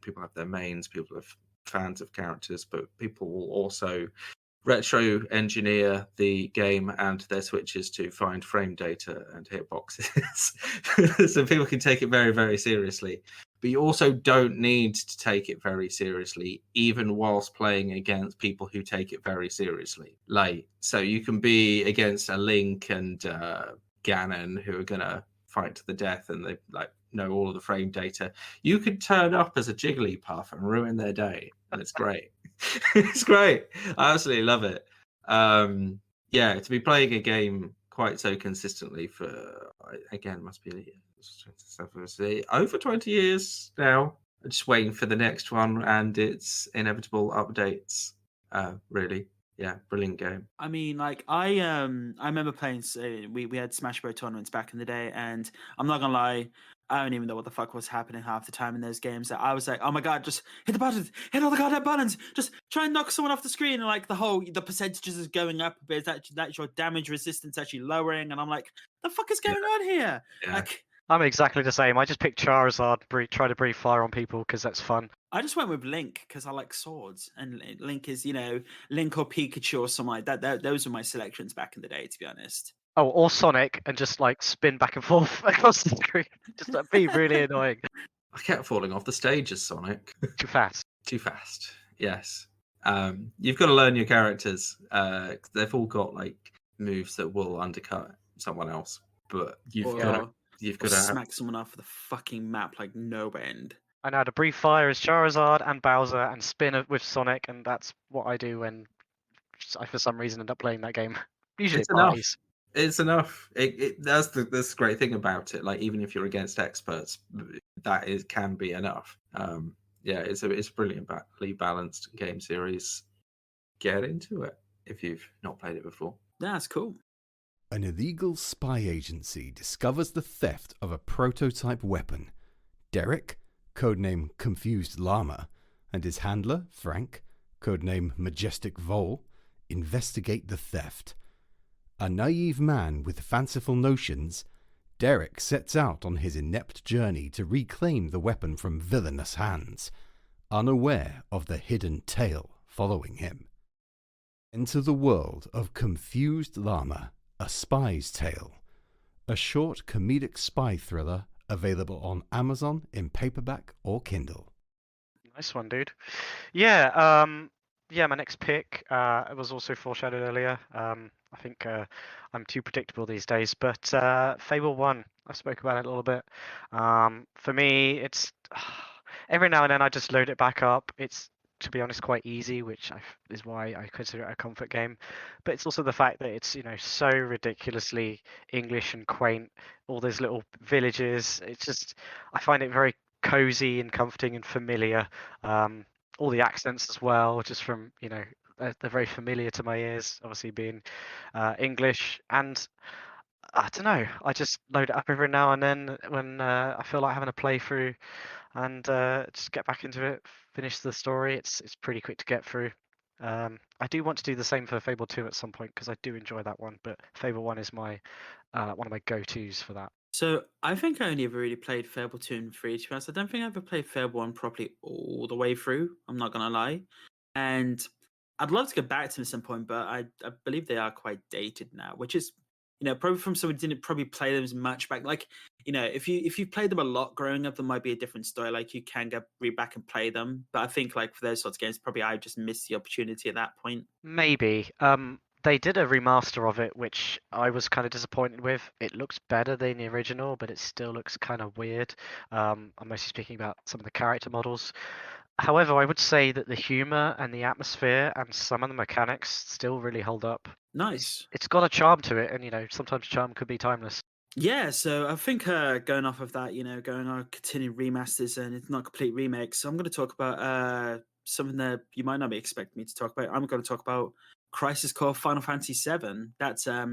People have their mains, people have fans of characters, but people will also retro engineer the game and their switches to find frame data and hitboxes. So people can take it very, very seriously. But you also don't need to take it very seriously, even whilst playing against people who take it very seriously. Like, so you can be against a Link and Ganon who are gonna fight to the death, and they like know all of the frame data. You could turn up as a Jigglypuff and ruin their day, and it's great. It's great. I absolutely love it. Yeah, to be playing a game quite so consistently for, again, must be over 20 years now. I'm just waiting for the next one and its inevitable updates. Really, yeah, brilliant game. I mean, like I remember playing. We had Smash Bros tournaments back in the day, and I'm not gonna lie, I don't even know what the fuck was happening half the time in those games. That I was like, oh my god, just hit the buttons, hit all the goddamn buttons, just try and knock someone off the screen, and like the percentages is going up, but it's actually that your damage resistance actually lowering, and I'm like, the fuck is going on here? Yeah. Like, I'm exactly the same. I just picked Charizard, try to breathe fire on people because that's fun. I just went with Link because I like swords, and Link is, Link or Pikachu or something like that. Those were my selections back in the day, to be honest. Oh, or Sonic, and just like spin back and forth across the screen. Just that'd be really annoying. I kept falling off the stage as Sonic. Too fast. Too fast. Yes. You've got to learn your characters. They've all got like moves that will undercut someone else, but you've got to smack someone off the fucking map like no end. I know how to breathe fire as Charizard and Bowser, and spin with Sonic, and that's what I do when I, for some reason, end up playing that game. Usually It's at parties. It's enough. That's the great thing about it. Like, even if you're against experts, can be enough. Yeah, it's a brilliantly balanced game series. Get into it if you've not played it before. That's cool. An illegal spy agency discovers the theft of a prototype weapon. Derek, codename Confused Llama, and his handler, Frank, codename Majestic Vole, investigate the theft. A naive man with fanciful notions, Derek sets out on his inept journey to reclaim the weapon from villainous hands, unaware of the hidden tale following him. Enter the world of Confused Llama, A Spy's Tale, a short comedic spy thriller available on Amazon in paperback or Kindle. Nice one, dude. Yeah, my next pick it was also foreshadowed earlier. I think I'm too predictable these days, but Fable 1, I spoke about it a little bit. For me, it's every now and then I just load it back up. It's, to be honest, quite easy, which is why I consider it a comfort game. But it's also the fact that it's, so ridiculously English and quaint. All those little villages. It's just, I find it very cozy and comforting and familiar. All the accents as well, just from, they're very familiar to my ears, obviously being English. And I don't know, I just load it up every now and then when I feel like having a playthrough, and just get back into it, finish the story. It's pretty quick to get through. I do want to do the same for Fable 2 at some point, because I do enjoy that one, but Fable 1 is my one of my go-tos for that. So I think I only ever really played Fable 2 and 3, to be honest. I don't think I ever played Fable 1 properly all the way through, I'm not going to lie. And I'd love to go back to them at some point, but I believe they are quite dated now, which is, probably from someone who didn't probably play them as much back. Like, if you played them a lot growing up, there might be a different story. Like, you can go back and play them. But I think, like, for those sorts of games, probably I just missed the opportunity at that point. Maybe. They did a remaster of it, which I was kind of disappointed with. It looks better than the original, but it still looks kind of weird. I'm mostly speaking about some of the character models. However, I would say that the humor and the atmosphere and some of the mechanics still really hold up. Nice. It's got a charm to it, and sometimes charm could be timeless. Yeah, so I think going off of that, going on continued remasters and it's not complete remakes. So I'm going to talk about something that you might not be expecting me to talk about. I'm going to talk about Crisis Core Final Fantasy VII. That's a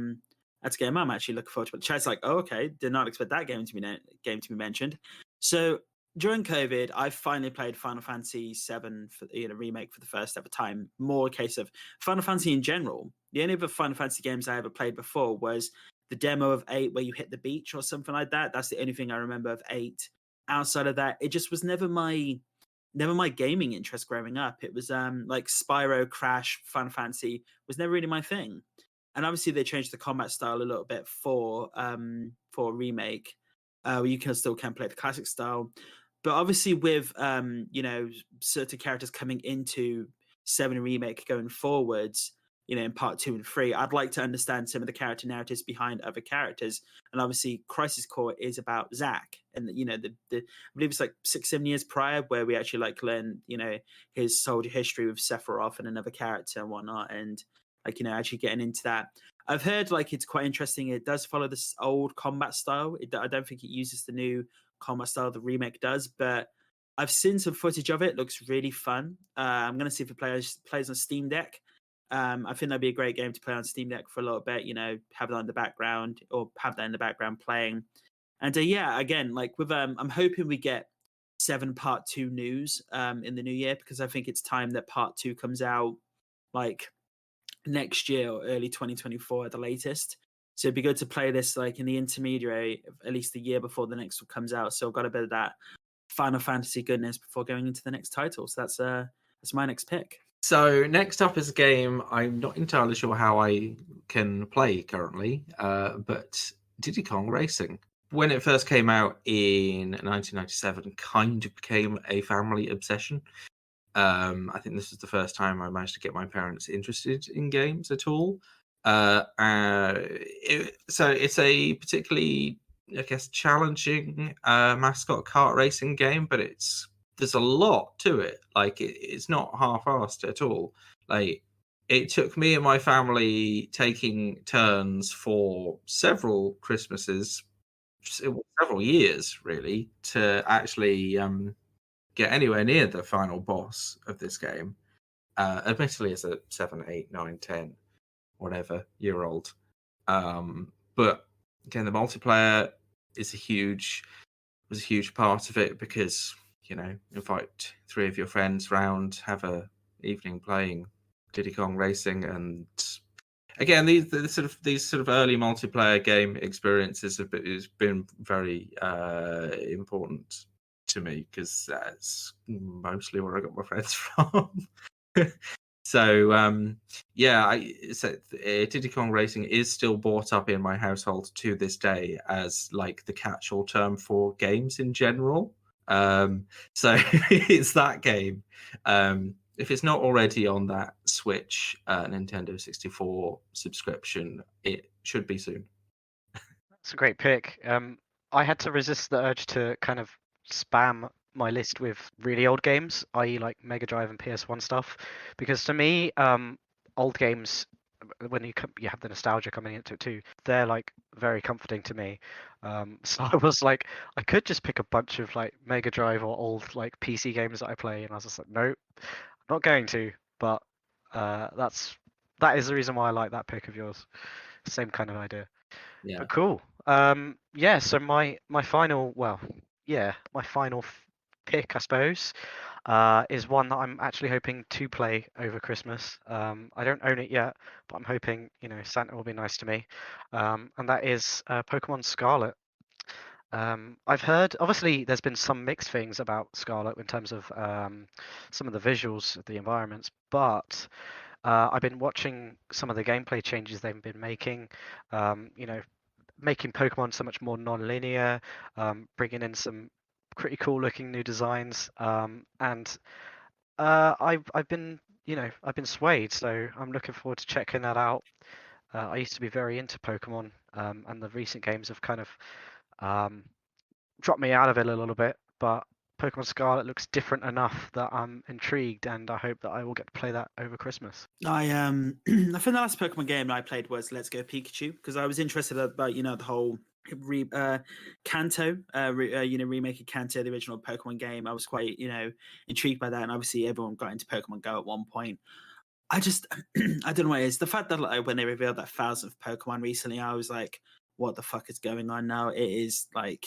game I'm actually looking forward to. But Chad's like, oh, okay, did not expect that game to be mentioned. So during COVID, I finally played Final Fantasy VII for remake for the first ever time. More a case of Final Fantasy in general. The only other Final Fantasy games I ever played before was the demo of 8 where you hit the beach or something like that. That's the only thing I remember of 8. Outside of that, it just was never my gaming interest growing up. It was like Spyro, Crash, Final Fantasy was never really my thing. And obviously they changed the combat style a little bit for remake, where you still can play the classic style. But obviously with certain characters coming into 7 remake going forwards, in part 2 and 3, I'd like to understand some of the character narratives behind other characters. And obviously Crisis Core is about Zack, and the I believe it's like 6-7 years prior where we actually learn his soldier history with Sephiroth and another character and whatnot, and actually getting into that. I've heard it's quite interesting. It does follow this old combat style. I don't think it uses the new combat style the remake does, but I've seen some footage of it. It looks really fun. I'm going to see if it plays on Steam Deck. I think that'd be a great game to play on Steam Deck for a little bit, have that in the background or have that in the background playing. And yeah, again, with I'm hoping we get 7 part 2 news in the new year, because I think it's time that part 2 comes out next year or early 2024 at the latest. So it'd be good to play this in the intermediary, at least the year before the next one comes out. So I've got a bit of that Final Fantasy goodness before going into the next title. So that's my next pick. So next up is a game I'm not entirely sure how I can play currently, but Diddy Kong Racing. When it first came out in 1997, kind of became a family obsession. I think this was the first time I managed to get my parents interested in games at all. So it's a particularly, I guess, challenging mascot kart racing game, but there's a lot to it. It's not half-assed at all. It took me and my family taking turns for several Christmases, several years really, to actually get anywhere near the final boss of this game. Admittedly, as a 7, 8, 9, 10, whatever year old. But again, the multiplayer was a huge part of it, because invite 3 of your friends round, have a evening playing Diddy Kong Racing, and again, these sort of early multiplayer game experiences has been very important to me, because that's mostly where I got my friends from. So Diddy Kong Racing is still brought up in my household to this day as the catch-all term for games in general. So it's that game. If it's not already on that Switch Nintendo 64 subscription, it should be soon. It's a great pick. I had to resist the urge to kind of spam my list with really old games, i.e. Mega Drive and PS1 stuff, because to me, old games, when you have the nostalgia coming into it too, they're very comforting to me. So I was I could just pick a bunch of Mega Drive or old PC games that I play, and I was just nope, I'm not going to. But that is the reason why I like that pick of yours. Same kind of idea. Yeah. But cool. So my final pick, I suppose, is one that I'm actually hoping to play over Christmas. I don't own it yet, but I'm hoping Santa will be nice to me. And that is Pokemon Scarlet. I've heard, obviously, there's been some mixed things about Scarlet in terms of some of the visuals of the environments, but I've been watching some of the gameplay changes they've been making. Making Pokemon so much more non-linear, bringing in some pretty cool looking new designs, and I've been swayed, so I'm looking forward to checking that out. I used to be very into Pokemon, and the recent games have kind of dropped me out of it a little bit, but Pokemon Scarlet looks different enough that I'm intrigued, and I hope that I will get to play that over Christmas. I I think the last Pokemon game I played was Let's Go Pikachu, because I was interested about the whole Kanto, remaking Kanto, the original Pokemon game. I was quite, intrigued by that, and obviously everyone got into Pokemon Go at one point. I just, I don't know what it is. The fact that like, when they revealed that 1,000th Pokemon recently, I was like, what the fuck is going on now? It is like,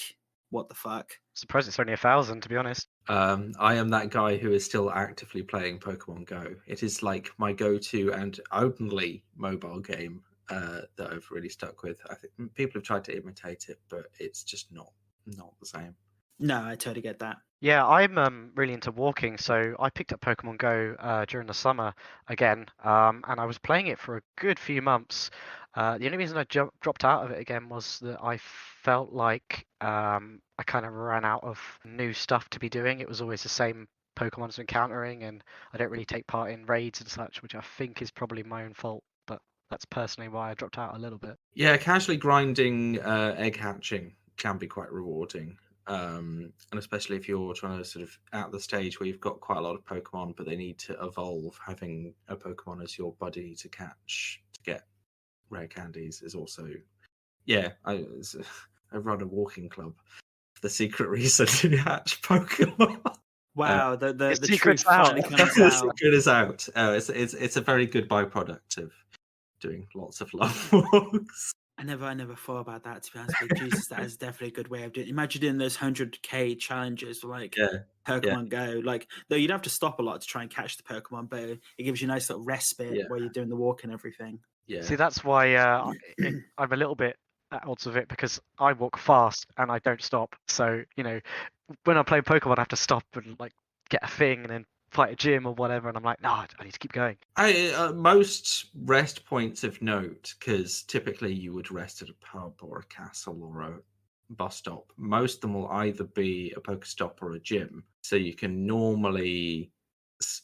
what the fuck? Surprised it's only 1,000, to be honest. I am that guy who is still actively playing Pokemon Go. It is like my go-to and only mobile game that I've really stuck with. I think people have tried to imitate it, but it's just not the same. No, I totally get that. Yeah, I'm really into walking, so I picked up Pokemon Go during the summer again, and I was playing it for a good few months. The only reason I dropped out of it again was that I felt like I kind of ran out of new stuff to be doing. It was always the same Pokemon I was encountering, and I don't really take part in raids and such, which I think is probably my own fault, but that's personally why I dropped out a little bit. Yeah, casually grinding egg hatching can be quite rewarding. And especially if you're trying to sort of at the stage where you've got quite a lot of Pokemon, but they need to evolve, having a Pokemon as your buddy to catch to get rare candies is also, yeah. I run a walking club for the secret reason to hatch Pokemon. Wow, the secret's truth out. finally comes The out. secret is out. It's a very good byproduct of doing lots of love walks. I never thought about that, to be honest with you. Jesus, that is definitely a good way of doing it. Imagine doing those 100k challenges for like Yeah, Pokemon Go. Like, though you'd have to stop a lot to try and catch the Pokemon, but it gives you a nice little respite Yeah. while you're doing the walk and everything. yeah. See, that's why I'm a little bit at odds with it, because I walk fast and I don't stop. So, when I play Pokemon, I have to stop and like get a thing and then fight a gym or whatever. And I'm like, no, I need to keep going. Most rest points of note, because typically you would rest at a pub or a castle or a bus stop. Most of them will either be a Pokestop or a gym. So you can normally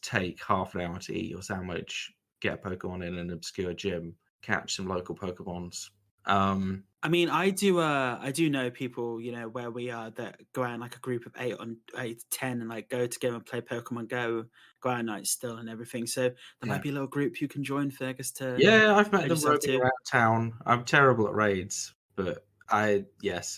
take half an hour to eat your sandwich, get a Pokemon in an obscure gym, catch some local Pokemons. I mean, I do know people, where we are, that go out in like a group of 8 to 10 and like go together and play Pokemon Go out at night still and everything. So there might be a little group you can join, Fergus, to Yeah, I've met I them just have roaming to. around town. I'm terrible at raids, but I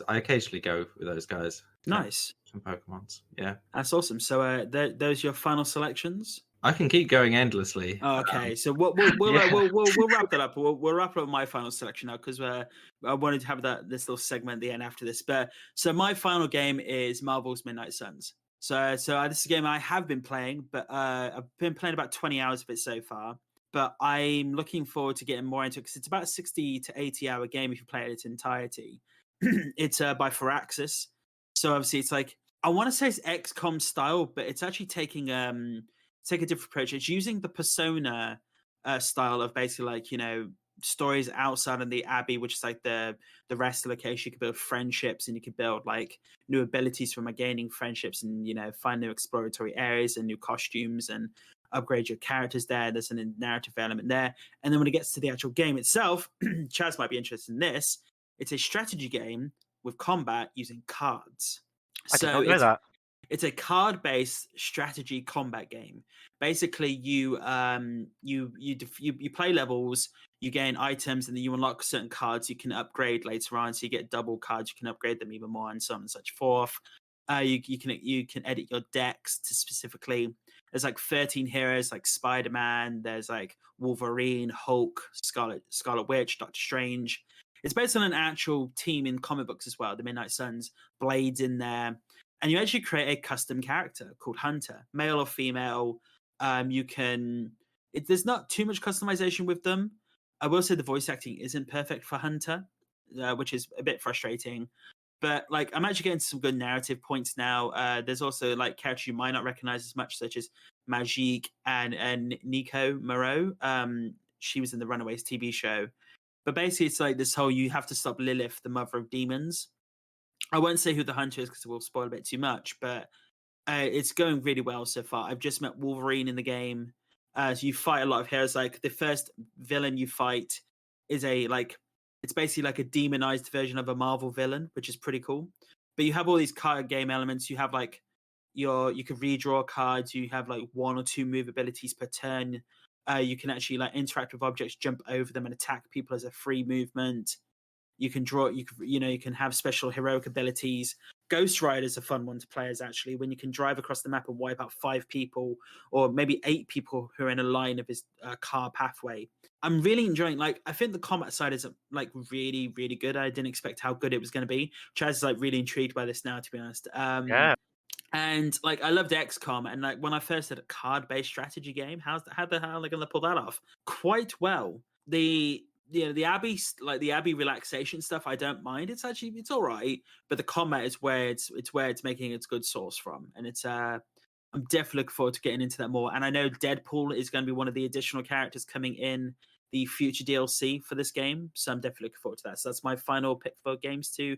occasionally go with those guys. Nice. Some Pokemons. Yeah. That's awesome. So those your final selections? I can keep going endlessly. Okay, so we'll wrap that up. We'll wrap up my final selection now, because I wanted to have this little segment at the end after this. But so my final game is Marvel's Midnight Suns. So this is a game I have been playing, but I've been playing about 20 hours of it so far. But I'm looking forward to getting more into it, because it's about a 60 to 80 hour game if you play it in its entirety. It's by Firaxis. So obviously it's like, I want to say it's XCOM style, but it's actually taking take a different approach. It's using the Persona style of basically like, stories outside of the Abbey, which is like the rest of the location. You can build friendships, and you can build like new abilities from gaining friendships, and find new exploratory areas and new costumes and upgrade your characters there. There's a narrative element there. And then when it gets to the actual game itself, Chaz might be interested in this. It's a strategy game with combat using cards. I did not know that. It's a card-based strategy combat game. Basically, you play levels, you gain items, and then you unlock certain cards you can upgrade later on. So you get double cards, you can upgrade them even more, and so on and such forth. You can edit your decks to specifically. There's like 13 heroes, like Spider-Man. There's like Wolverine, Hulk, Scarlet Witch, Doctor Strange. It's based on an actual team in comic books as well. The Midnight Suns, Blade's in there. And you actually create a custom character called Hunter, male or female. There's not too much customization with them. I will say the voice acting isn't perfect for Hunter, which is a bit frustrating. But like, I'm actually getting some good narrative points now. There's also like characters you might not recognize as much, such as Magique and Nico Moreau. She was in the Runaways TV show. But basically, it's like this whole, you have to stop Lilith, the mother of demons. I won't say who the hunter is, because it will spoil a bit too much, but it's going really well so far. I've just met Wolverine in the game. So you fight a lot of heroes. Like, the first villain you fight is it's basically like a demonized version of a Marvel villain, which is pretty cool. But you have all these card game elements. You have like you can redraw cards. You have like 1 or 2 move abilities per turn. You can actually like interact with objects, jump over them, and attack people as a free movement. You can draw. You can have special heroic abilities. Ghost Rider's a fun one to play as actually when you can drive across the map and wipe out 5 people or maybe 8 people who are in a line of his car pathway. I'm really enjoying. Like, I think the combat side is like really, really good. I didn't expect how good it was going to be. Chaz is like really intrigued by this now, to be honest. Yeah. And like I loved XCOM, and like when I first did a card-based strategy game, how the hell are they going to pull that off? Quite well. The the Abbey the Abbey relaxation stuff, I don't mind. It's all right, but the combat is where it's making its good source from, and it's I'm definitely looking forward to getting into that more. And I know Deadpool is going to be one of the additional characters coming in the future DLC for this game, so I'm definitely looking forward to that. So that's my final pick for games to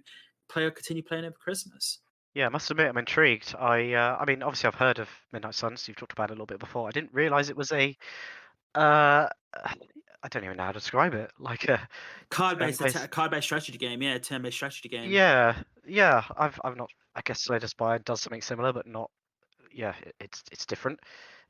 play or continue playing over Christmas. Yeah, I must admit I'm intrigued. I mean, obviously I've heard of Midnight Suns. You've talked about it a little bit before. I didn't realize it was a uh, I don't even know how to describe it. Like a Card-based turn-based. card-based strategy game, yeah, turn-based strategy game. Yeah, I've not. I guess Slay the Spire does something similar, but not. Yeah, it's different.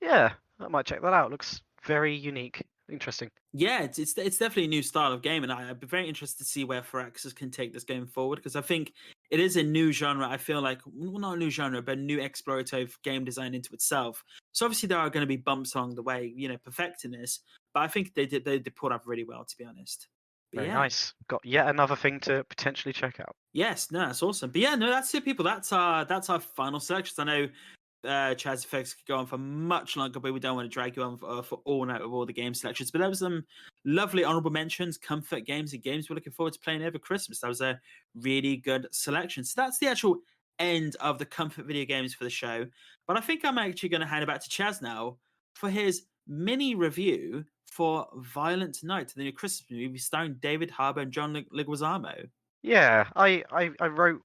Yeah, I might check that out. Looks very unique, interesting. Yeah, it's definitely a new style of game, and I'd be very interested to see where Firaxis can take this going forward, because I think it is a new genre. I feel like, well, not a new genre, but a new explorative game design into itself. So obviously there are going to be bumps along the way, perfecting this. But I think they pulled up really well, to be honest. But Very yeah. nice. Got yet another thing to potentially check out. Yes, no, that's awesome. But yeah, no, that's it, people. That's our final selections. I know Chaz and Fergus could go on for much longer, but we don't want to drag you on for all night with all the game selections. But there was some lovely honorable mentions, comfort games, and games we're looking forward to playing over Christmas. That was a really good selection. So that's the actual end of the comfort video games for the show. But I think I'm actually going to hand it back to Chaz now for his mini review for Violent Night, the new Christmas movie starring David Harbour and John Leguizamo. Yeah, I wrote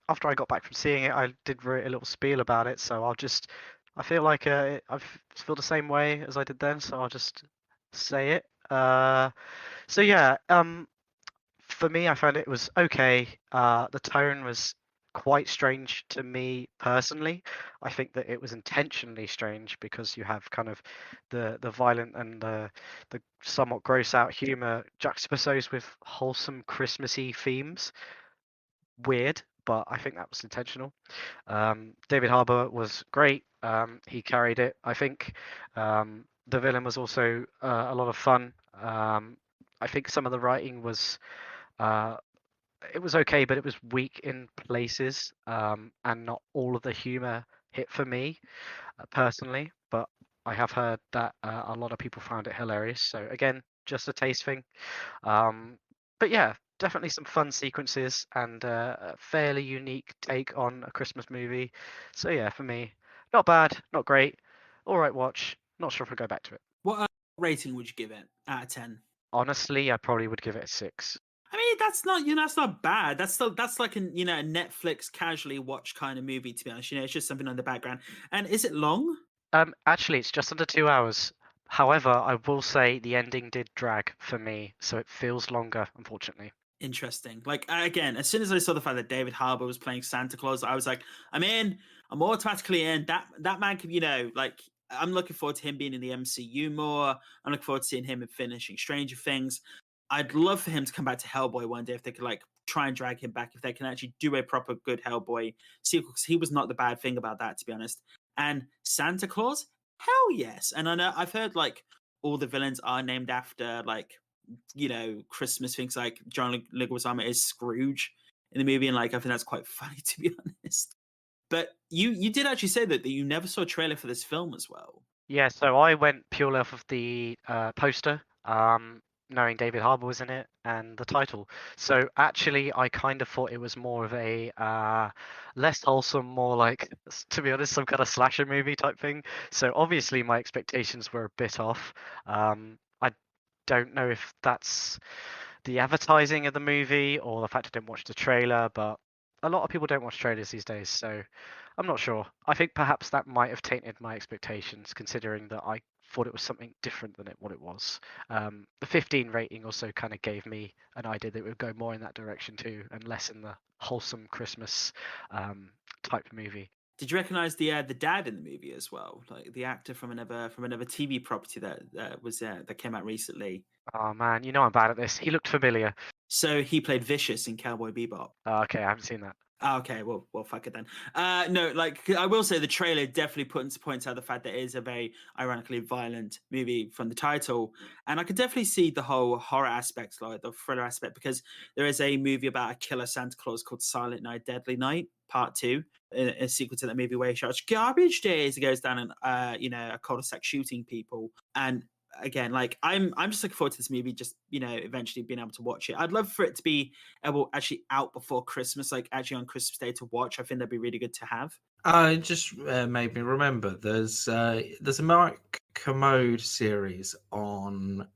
after I got back from seeing it, I did write a little spiel about it. So I feel like I feel the same way as I did then. So I'll just say it. So yeah, for me, I found it was okay. The tone was quite strange to me personally. I think that it was intentionally strange because you have kind of the violent and the somewhat gross out humor juxtaposed with wholesome Christmassy themes. Weird, but I think that was intentional. David Harbour was great. He carried it, I think. The villain was also a lot of fun. I think some of the writing was it was okay, but it was weak in places, and not all of the humor hit for me personally. But I have heard that a lot of people found it hilarious. So again, just a taste thing. But yeah, definitely some fun sequences and a fairly unique take on a Christmas movie. So yeah, for me, not bad, not great, all right watch. Not sure if I'll go back to it. What rating would you give it out of 10? Honestly, I probably would give it a 6. I mean, that's not bad. That's like a Netflix casually watch kind of movie, to be honest. It's just something on the background. And is it long? Actually, it's just under 2 hours. However, I will say the ending did drag for me, so it feels longer, unfortunately. Interesting. Like, again, as soon as I saw the fact that David Harbour was playing Santa Claus, I was like, I'm in. I'm automatically in. That man could, like, I'm looking forward to him being in the MCU more. I'm looking forward to seeing him in finishing Stranger Things. I'd love for him to come back to Hellboy one day if they could like try and drag him back, if they can actually do a proper good Hellboy sequel, because he was not the bad thing about that, to be honest. And Santa Claus, hell yes. And I know I've heard like all the villains are named after like Christmas things, like John Leguizamo is Scrooge in the movie, and like I think that's quite funny, to be honest. But you did actually say that you never saw a trailer for this film as well. Yeah, so I went purely off of the poster, knowing David Harbour was in it and the title. So actually, I kind of thought it was more of a less wholesome, more like, to be honest, some kind of slasher movie type thing. So obviously, my expectations were a bit off. I don't know if that's the advertising of the movie or the fact I didn't watch the trailer, but a lot of people don't watch trailers these days, so I'm not sure. I think perhaps that might have tainted my expectations, considering that I thought it was something different than what it was. The 15 rating also kind of gave me an idea that it would go more in that direction too, and less in the wholesome Christmas type movie. Did you recognize the dad in the movie as well, like the actor from another TV property that was that came out recently? Oh man, you know I'm bad at this. He looked familiar. So he played Vicious in Cowboy Bebop. Okay, I haven't seen that. Okay, well, fuck it then. No, like I will say, the trailer definitely points out the fact that it is a very ironically violent movie from the title, and I could definitely see the whole horror aspect, like the thriller aspect, because there is a movie about a killer Santa Claus called Silent Night, Deadly Night Part 2, a sequel to that movie where he shouts garbage days, he goes down and a cul-de-sac shooting people. And again, like I'm just looking forward to this movie, just eventually being able to watch it. I'd love for it to be able actually out before Christmas, like actually on Christmas Day to watch. I think that'd be really good to have. It just made me remember there's a Mark Commode series on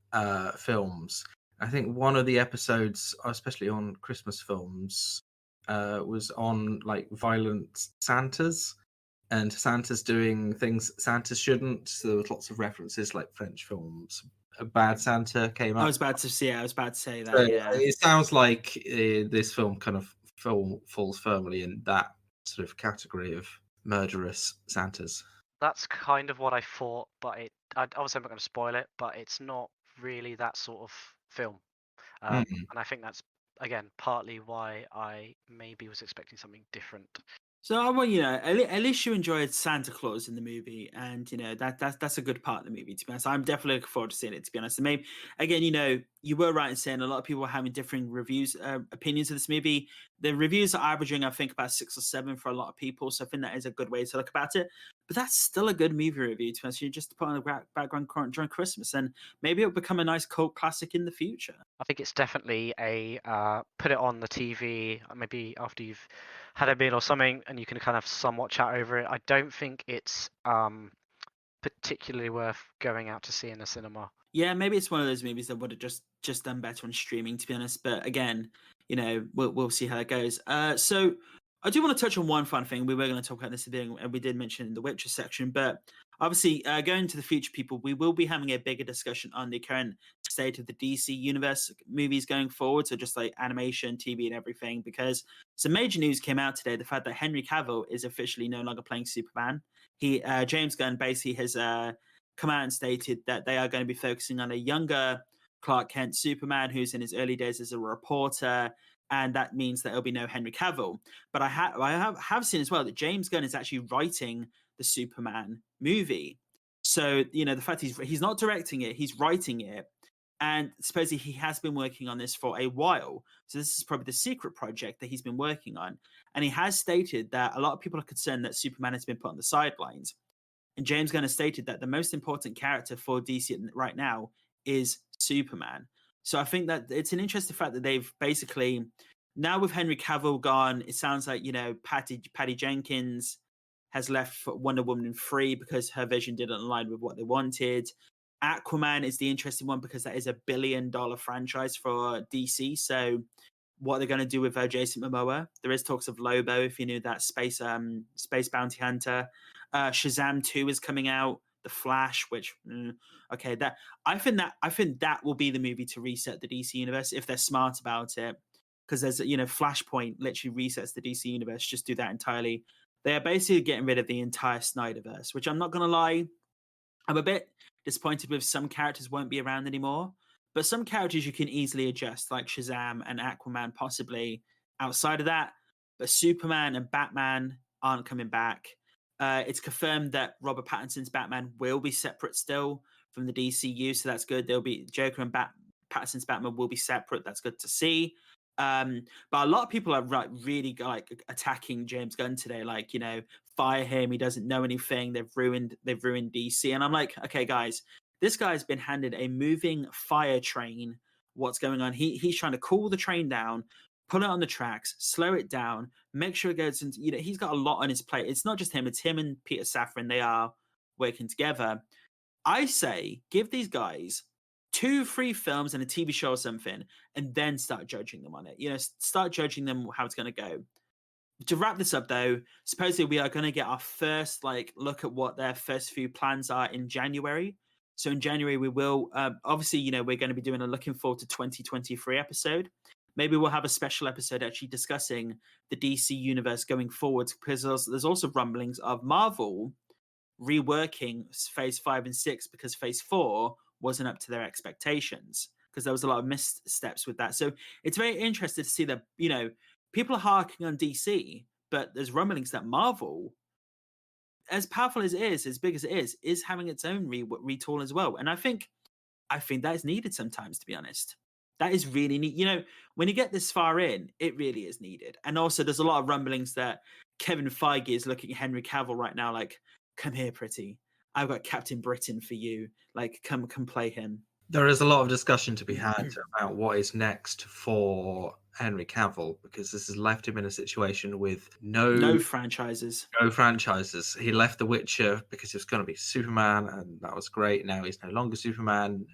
films. I think one of the episodes, especially on Christmas films, was on like violent Santas, and Santa's doing things Santa shouldn't. So there was lots of references, like French films. A Bad Santa came up. I was about to say that. So Yeah, it sounds like this film kind of falls firmly in that sort of category of murderous Santas. That's kind of what I thought, but obviously I'm not going to spoil it, but it's not really that sort of film. And I think that's, again, partly why I maybe was expecting something different. So I want at least you enjoyed Santa Claus in the movie, and that's a good part of the movie. To be honest, I'm definitely looking forward to seeing it. To be honest, and maybe again, you were right in saying a lot of people are having differing reviews, opinions of this movie. The reviews are averaging, I think, about 6 or 7 for a lot of people. So I think that is a good way to look about it. But that's still a good movie review. To be honest, you just put on the background during Christmas, and maybe it'll become a nice cult classic in the future. I think it's definitely a put it on the TV, maybe after you've had a meal or something, and you can kind of somewhat chat over it. I don't think it's particularly worth going out to see in the cinema. Yeah, maybe it's one of those movies that would have just done better on streaming, to be honest. But again, we'll see how that goes. So I do want to touch on one fun thing. We were going to talk about this thing, and we did mention in the Witcher section. But obviously, going to the future, people, we will be having a bigger discussion on the current state of the DC universe movies going forward. So just like animation, TV, and everything. Because some major news came out today: the fact that Henry Cavill is officially no longer playing Superman. James Gunn basically has come out and stated that they are going to be focusing on a younger Clark Kent Superman who's in his early days as a reporter, and that means that there'll be no Henry Cavill. But I have seen as well that James Gunn is actually writing the Superman movie. So the fact he's not directing it, he's writing it, and supposedly he has been working on this for a while. So this is probably the secret project that he's been working on, and he has stated that a lot of people are concerned that Superman has been put on the sidelines. And James Gunn has stated that the most important character for DC right now is Superman. So I think that it's an interesting fact that they've basically, now with Henry Cavill gone, it sounds like, Patty Jenkins has left Wonder Woman 3 because her vision didn't align with what they wanted. Aquaman is the interesting one because that is $1 billion franchise for DC. So what they're going to do with Jason Momoa. There is talks of Lobo, if you knew that, space bounty hunter. Shazam 2 is coming out. The Flash, which I think that will be the movie to reset the DC universe if they're smart about it, because there's Flashpoint literally resets the DC universe. Just do that entirely. They are basically getting rid of the entire Snyderverse, which I'm not gonna lie, I'm a bit disappointed with. Some characters won't be around anymore, but some characters you can easily adjust, like Shazam and Aquaman, possibly. Outside of that, but Superman and Batman aren't coming back. It's confirmed that Robert Pattinson's Batman will be separate still from the DCU, so that's good. There'll be Joker and Pattinson's Batman will be separate. That's good to see. But a lot of people are really attacking James Gunn today, fire him. He doesn't know anything. They've ruined DC, and I'm like, okay, guys, this guy's been handed a moving fire train. What's going on? He's trying to cool the train down, put it on the tracks, slow it down, make sure it goes into, he's got a lot on his plate. It's not just him, it's him and Peter Safran. They are working together. I say give these guys 2-3 films and a TV show or something, and then start judging them on it. Start judging them how it's going to go. To wrap this up, though, supposedly we are going to get our first look at what their first few plans are in January. So in January, we will, obviously, we're going to be doing a looking forward to 2023 episode. maybe we'll have a special episode actually discussing the DC universe going forward, because there's also rumblings of Marvel reworking Phase 5 and 6 because Phase 4 wasn't up to their expectations, because there was a lot of missteps with that. So it's very interesting to see that, people are harking on DC, but there's rumblings that Marvel, as powerful as it is, as big as it is having its own retool as well. And I think that is needed sometimes, to be honest. That is really neat. When you get this far in, it really is needed. And also, there's a lot of rumblings that Kevin Feige is looking at Henry Cavill right now, like, come here, pretty. I've got Captain Britain for you. Like, come play him. There is a lot of discussion to be had about what is next for Henry Cavill, because this has left him in a situation with no franchises. No franchises. He left The Witcher because he was going to be Superman, and that was great. Now he's no longer Superman.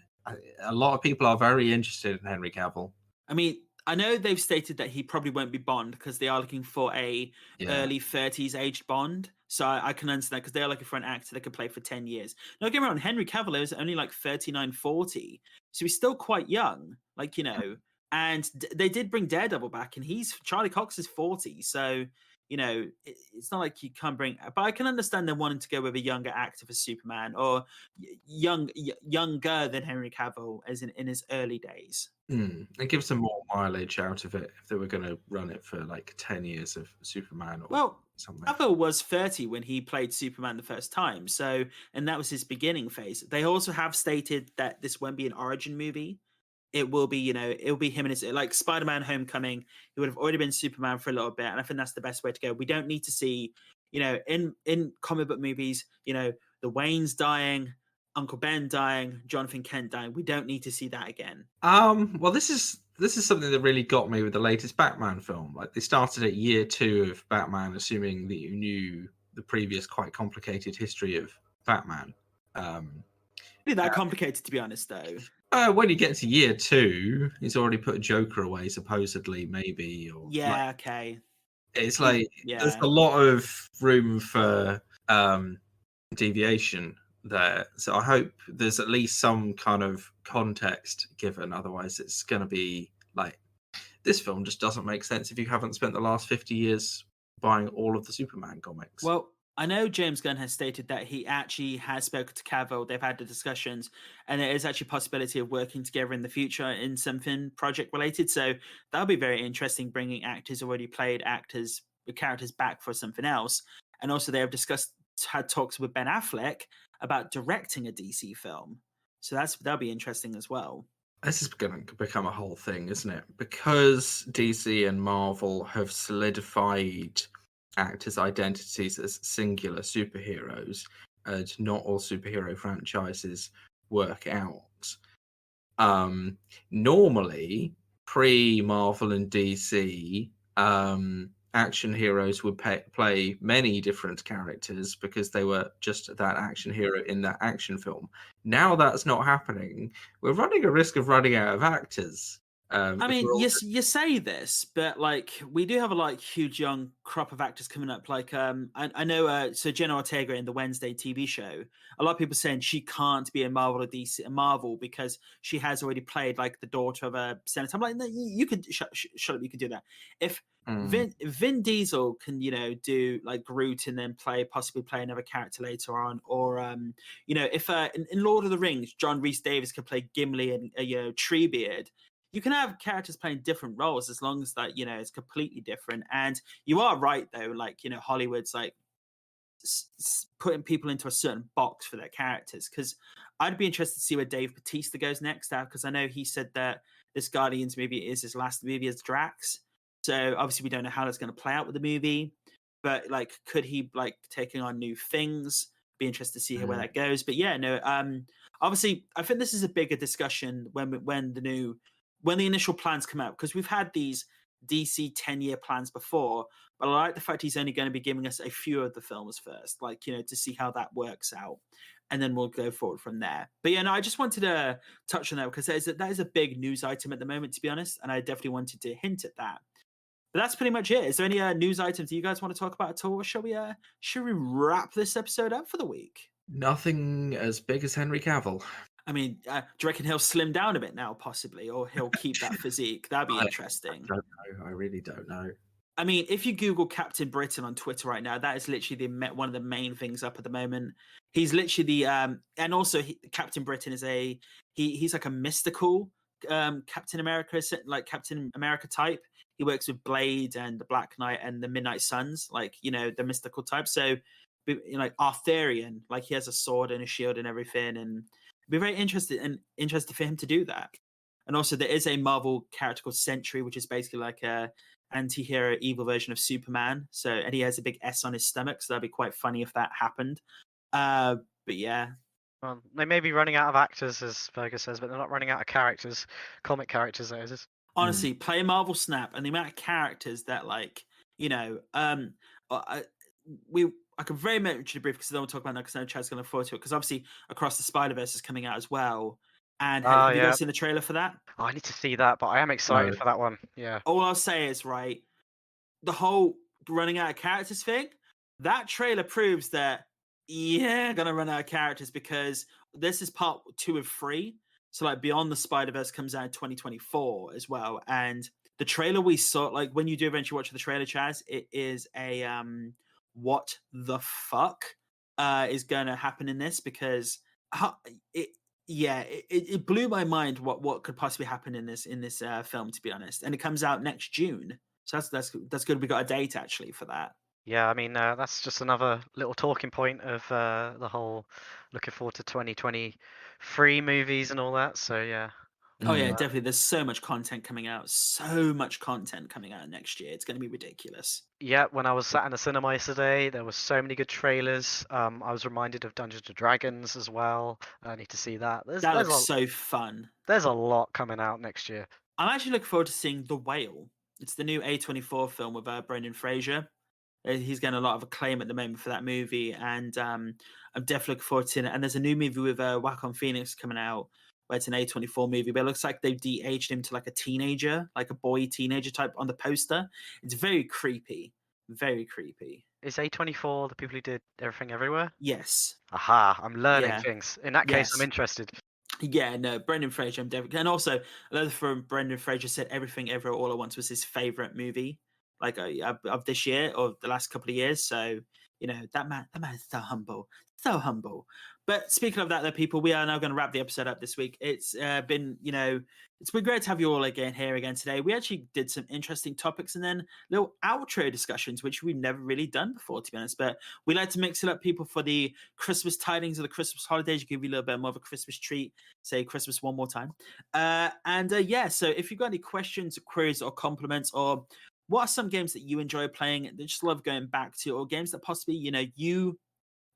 A lot of people are very interested in Henry Cavill. I mean, I know they've stated that he probably won't be Bond because they are looking for a early 30s aged Bond. So I can understand, because they're looking for an actor that could play for 10 years. Now, get me wrong, Henry Cavill is only like 39, 40. So he's still quite young, and they did bring Daredevil back, and Charlie Cox is 40. So, it's not like you can't bring, but I can understand them wanting to go with a younger actor for Superman, or younger than Henry Cavill as in his early days. And give some more mileage out of it if they were going to run it for like 10 years of Superman or something. Cavill was 30 when he played Superman the first time, and that was his beginning phase. They also have stated that this won't be an origin movie. It will be, it'll be him and his, like Spider-Man Homecoming. He would have already been Superman for a little bit, and I think that's the best way to go. We don't need to see, in comic book movies, the Waynes dying, Uncle Ben dying, Jonathan Kent dying. We don't need to see that again. Well, this is something that really got me with the latest Batman film. Like, they started at year 2 of Batman, assuming that you knew the previous quite complicated history of Batman. Really that complicated, to be honest, though. When you get to year 2, he's already put a Joker away, supposedly, maybe. Or okay. It's like there's a lot of room for deviation there. So I hope there's at least some kind of context given. Otherwise, it's going to be like, this film just doesn't make sense if you haven't spent the last 50 years buying all of the Superman comics. Well, I know James Gunn has stated that he actually has spoken to Cavill. They've had the discussions, and there is actually a possibility of working together in the future in something project related. So that'll be very interesting, bringing actors already played characters back for something else. And also they have had talks with Ben Affleck about directing a DC film. So that'll be interesting as well. This is going to become a whole thing, isn't it? Because DC and Marvel have solidified actors' identities as singular superheroes, and not all superhero franchises work out. Normally, pre-Marvel and DC, action heroes would play many different characters because they were just that action hero in that action film. Now that's not happening. We're running a risk of running out of actors. I mean, you say this, but like, we do have a huge young crop of actors coming up. Like, I know, so Jenna Ortega in the Wednesday TV show, a lot of people saying she can't be a Marvel because she has already played like the daughter of a senator. I'm like, no, you could shut up. You could do that. If Vin Diesel can, do like Groot and then possibly play another character later on, or if in Lord of the Rings, John Rhys Davies could play Gimli and Treebeard. You can have characters playing different roles as long as that, it's completely different. And you are right, though, like, Hollywood's like putting people into a certain box for their characters. Because I'd be interested to see where Dave Bautista goes next, because I know he said that this Guardians movie is his last movie as Drax. So obviously we don't know how that's going to play out with the movie. But like, could he like taking on new things? Be interested to see where that goes. But yeah, no. Obviously, I think this is a bigger discussion when the initial plans come out, because we've had these DC 10-year plans before, but I like the fact he's only going to be giving us a few of the films first, like, to see how that works out, and then we'll go forward from there. But yeah, no, I just wanted to touch on that because that is a big news item at the moment, to be honest, and I definitely wanted to hint at that. But that's pretty much it. Is there any news items you guys want to talk about at all, or should we wrap this episode up for the week? Nothing as big as Henry Cavill. I mean, do you reckon he'll slim down a bit now, possibly, or he'll keep that physique? That'd be I interesting. don't know. I really don't know. I mean, if you Google Captain Britain on Twitter right now, that is literally one of the main things up at the moment. He's literally the and also Captain Britain is he's like a mystical Captain America, like Captain America type. He works with Blade and the Black Knight and the Midnight Suns, like the mystical type. So, like Arthurian, like he has a sword and a shield and everything, and it'd be very interested for him to do that. And also, there is a Marvel character called Sentry, which is basically like a anti-hero evil version of Superman. So, and he has a big S on his stomach, so that'd be quite funny if that happened. But yeah. Well, they may be running out of actors, as Fergus says, but they're not running out of characters, comic characters. That is. Honestly, play Marvel Snap, and the amount of characters that, like, I could very much brief because I don't want to talk about that because I know Chad's going to forward to it. Because obviously, Across the Spider-Verse is coming out as well. And have you guys seen the trailer for that? Oh, I need to see that, but I am excited for that one. Yeah. All I'll say is, right, the whole running out of characters thing, that trailer proves that, gonna run out of characters because this is part 2 of 3. So, like, Beyond the Spider-Verse comes out in 2024 as well. And the trailer we saw, like, when you do eventually watch the trailer, Chaz, it is a what the fuck is going to happen in this, because it blew my mind what could possibly happen in this film, to be honest. And it comes out next June, so that's good. We got a date actually for that. Yeah, I mean that's just another little talking point of the whole looking forward to 2023 movies and all that. So yeah. Oh yeah, definitely. There's so much content coming out. Next year. It's going to be ridiculous. Yeah, when I was sat in the cinema yesterday, there were so many good trailers. I was reminded of Dungeons and Dragons as well. I need to see that. That looks so fun. There's a lot coming out next year. I'm actually looking forward to seeing The Whale. It's the new A24 film with Brendan Fraser. He's getting a lot of acclaim at the moment for that movie, and I'm definitely looking forward to it. And there's a new movie with Joaquin Phoenix coming out, where it's an A24 movie, but it looks like they've de-aged him to like a teenager, like a boy teenager type on the poster. It's very creepy. Very creepy. Is A24 the people who did Everything Everywhere? Yes. Aha, I'm learning things. In that case, Yes. I'm interested. Yeah, no, Brendan Fraser, I'm definitely... And also, another from Brendan Fraser said Everything Everywhere All at Once was his favourite movie, like of this year or the last couple of years. So, that man is so humble. So humble. But speaking of that, though, people, we are now going to wrap the episode up this week. It's been, it's been great to have you all here again today. We actually did some interesting topics and then little outro discussions, which we've never really done before, to be honest. But we like to mix it up, people, for the Christmas tidings or the Christmas holidays. Give you a little bit more of a Christmas treat. Say Christmas one more time. So if you've got any questions, queries, or compliments, or what are some games that you enjoy playing that you just love going back to, or games that possibly, you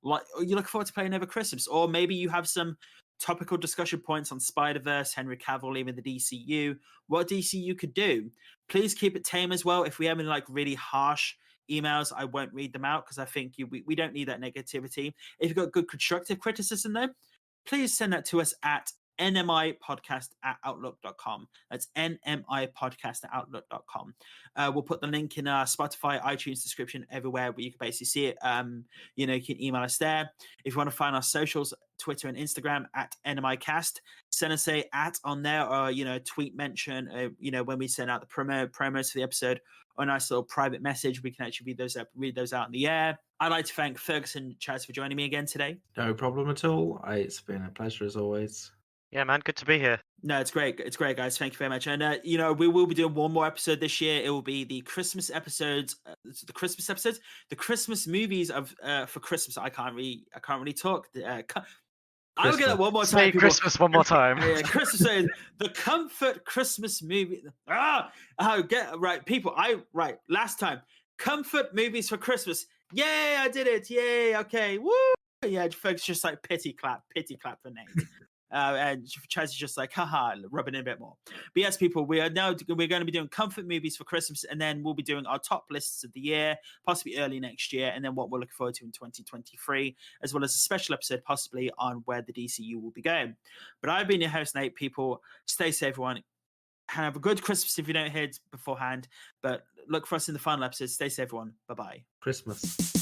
look forward to playing over Christmas, or maybe you have some topical discussion points on Spider-Verse, Henry Cavill, even the DCU, what DCU could do. Please keep it tame as well. If we have any really harsh emails, I won't read them out because I think we don't need that negativity. If you've got good constructive criticism, though, please send that to us at nmipodcast@outlook.com. That's nmipodcast@outlook.com. We'll put the link in our Spotify, iTunes description, everywhere where you can basically see it. You can email us there. If you want to find our socials, Twitter and Instagram at NMIcast, send us a @ on there, or tweet mention. When we send out the promos for the episode, or a nice little private message, we can actually read those out in the air. I'd like to thank Fergus and Chaz for joining me again today. No problem at all. It's been a pleasure as always. Yeah, man, good to be here. No, it's great. It's great, guys. Thank you very much. And, we will be doing one more episode this year. It will be the Christmas episodes, the Christmas movies for Christmas. I can't really talk. I'll get that one more time. Say Christmas one more time. Yeah, Christmas, the comfort Christmas movie. Get right, people. Last time, comfort movies for Christmas. Yay, I did it. Yay, okay. Woo. Yeah, folks, just like pity clap for Nate. And Chaz is just like, haha, rubbing in a bit more. But yes, people, we're going to be doing comfort movies for Christmas, and then we'll be doing our top lists of the year, possibly early next year, and then what we're looking forward to in 2023, as well as a special episode possibly on where the DCU will be going. But I've been your host, Nate. People, stay safe, everyone. Have a good Christmas if you don't hear it beforehand, but look for us in the final episode. Stay safe, everyone. Bye-bye. Christmas.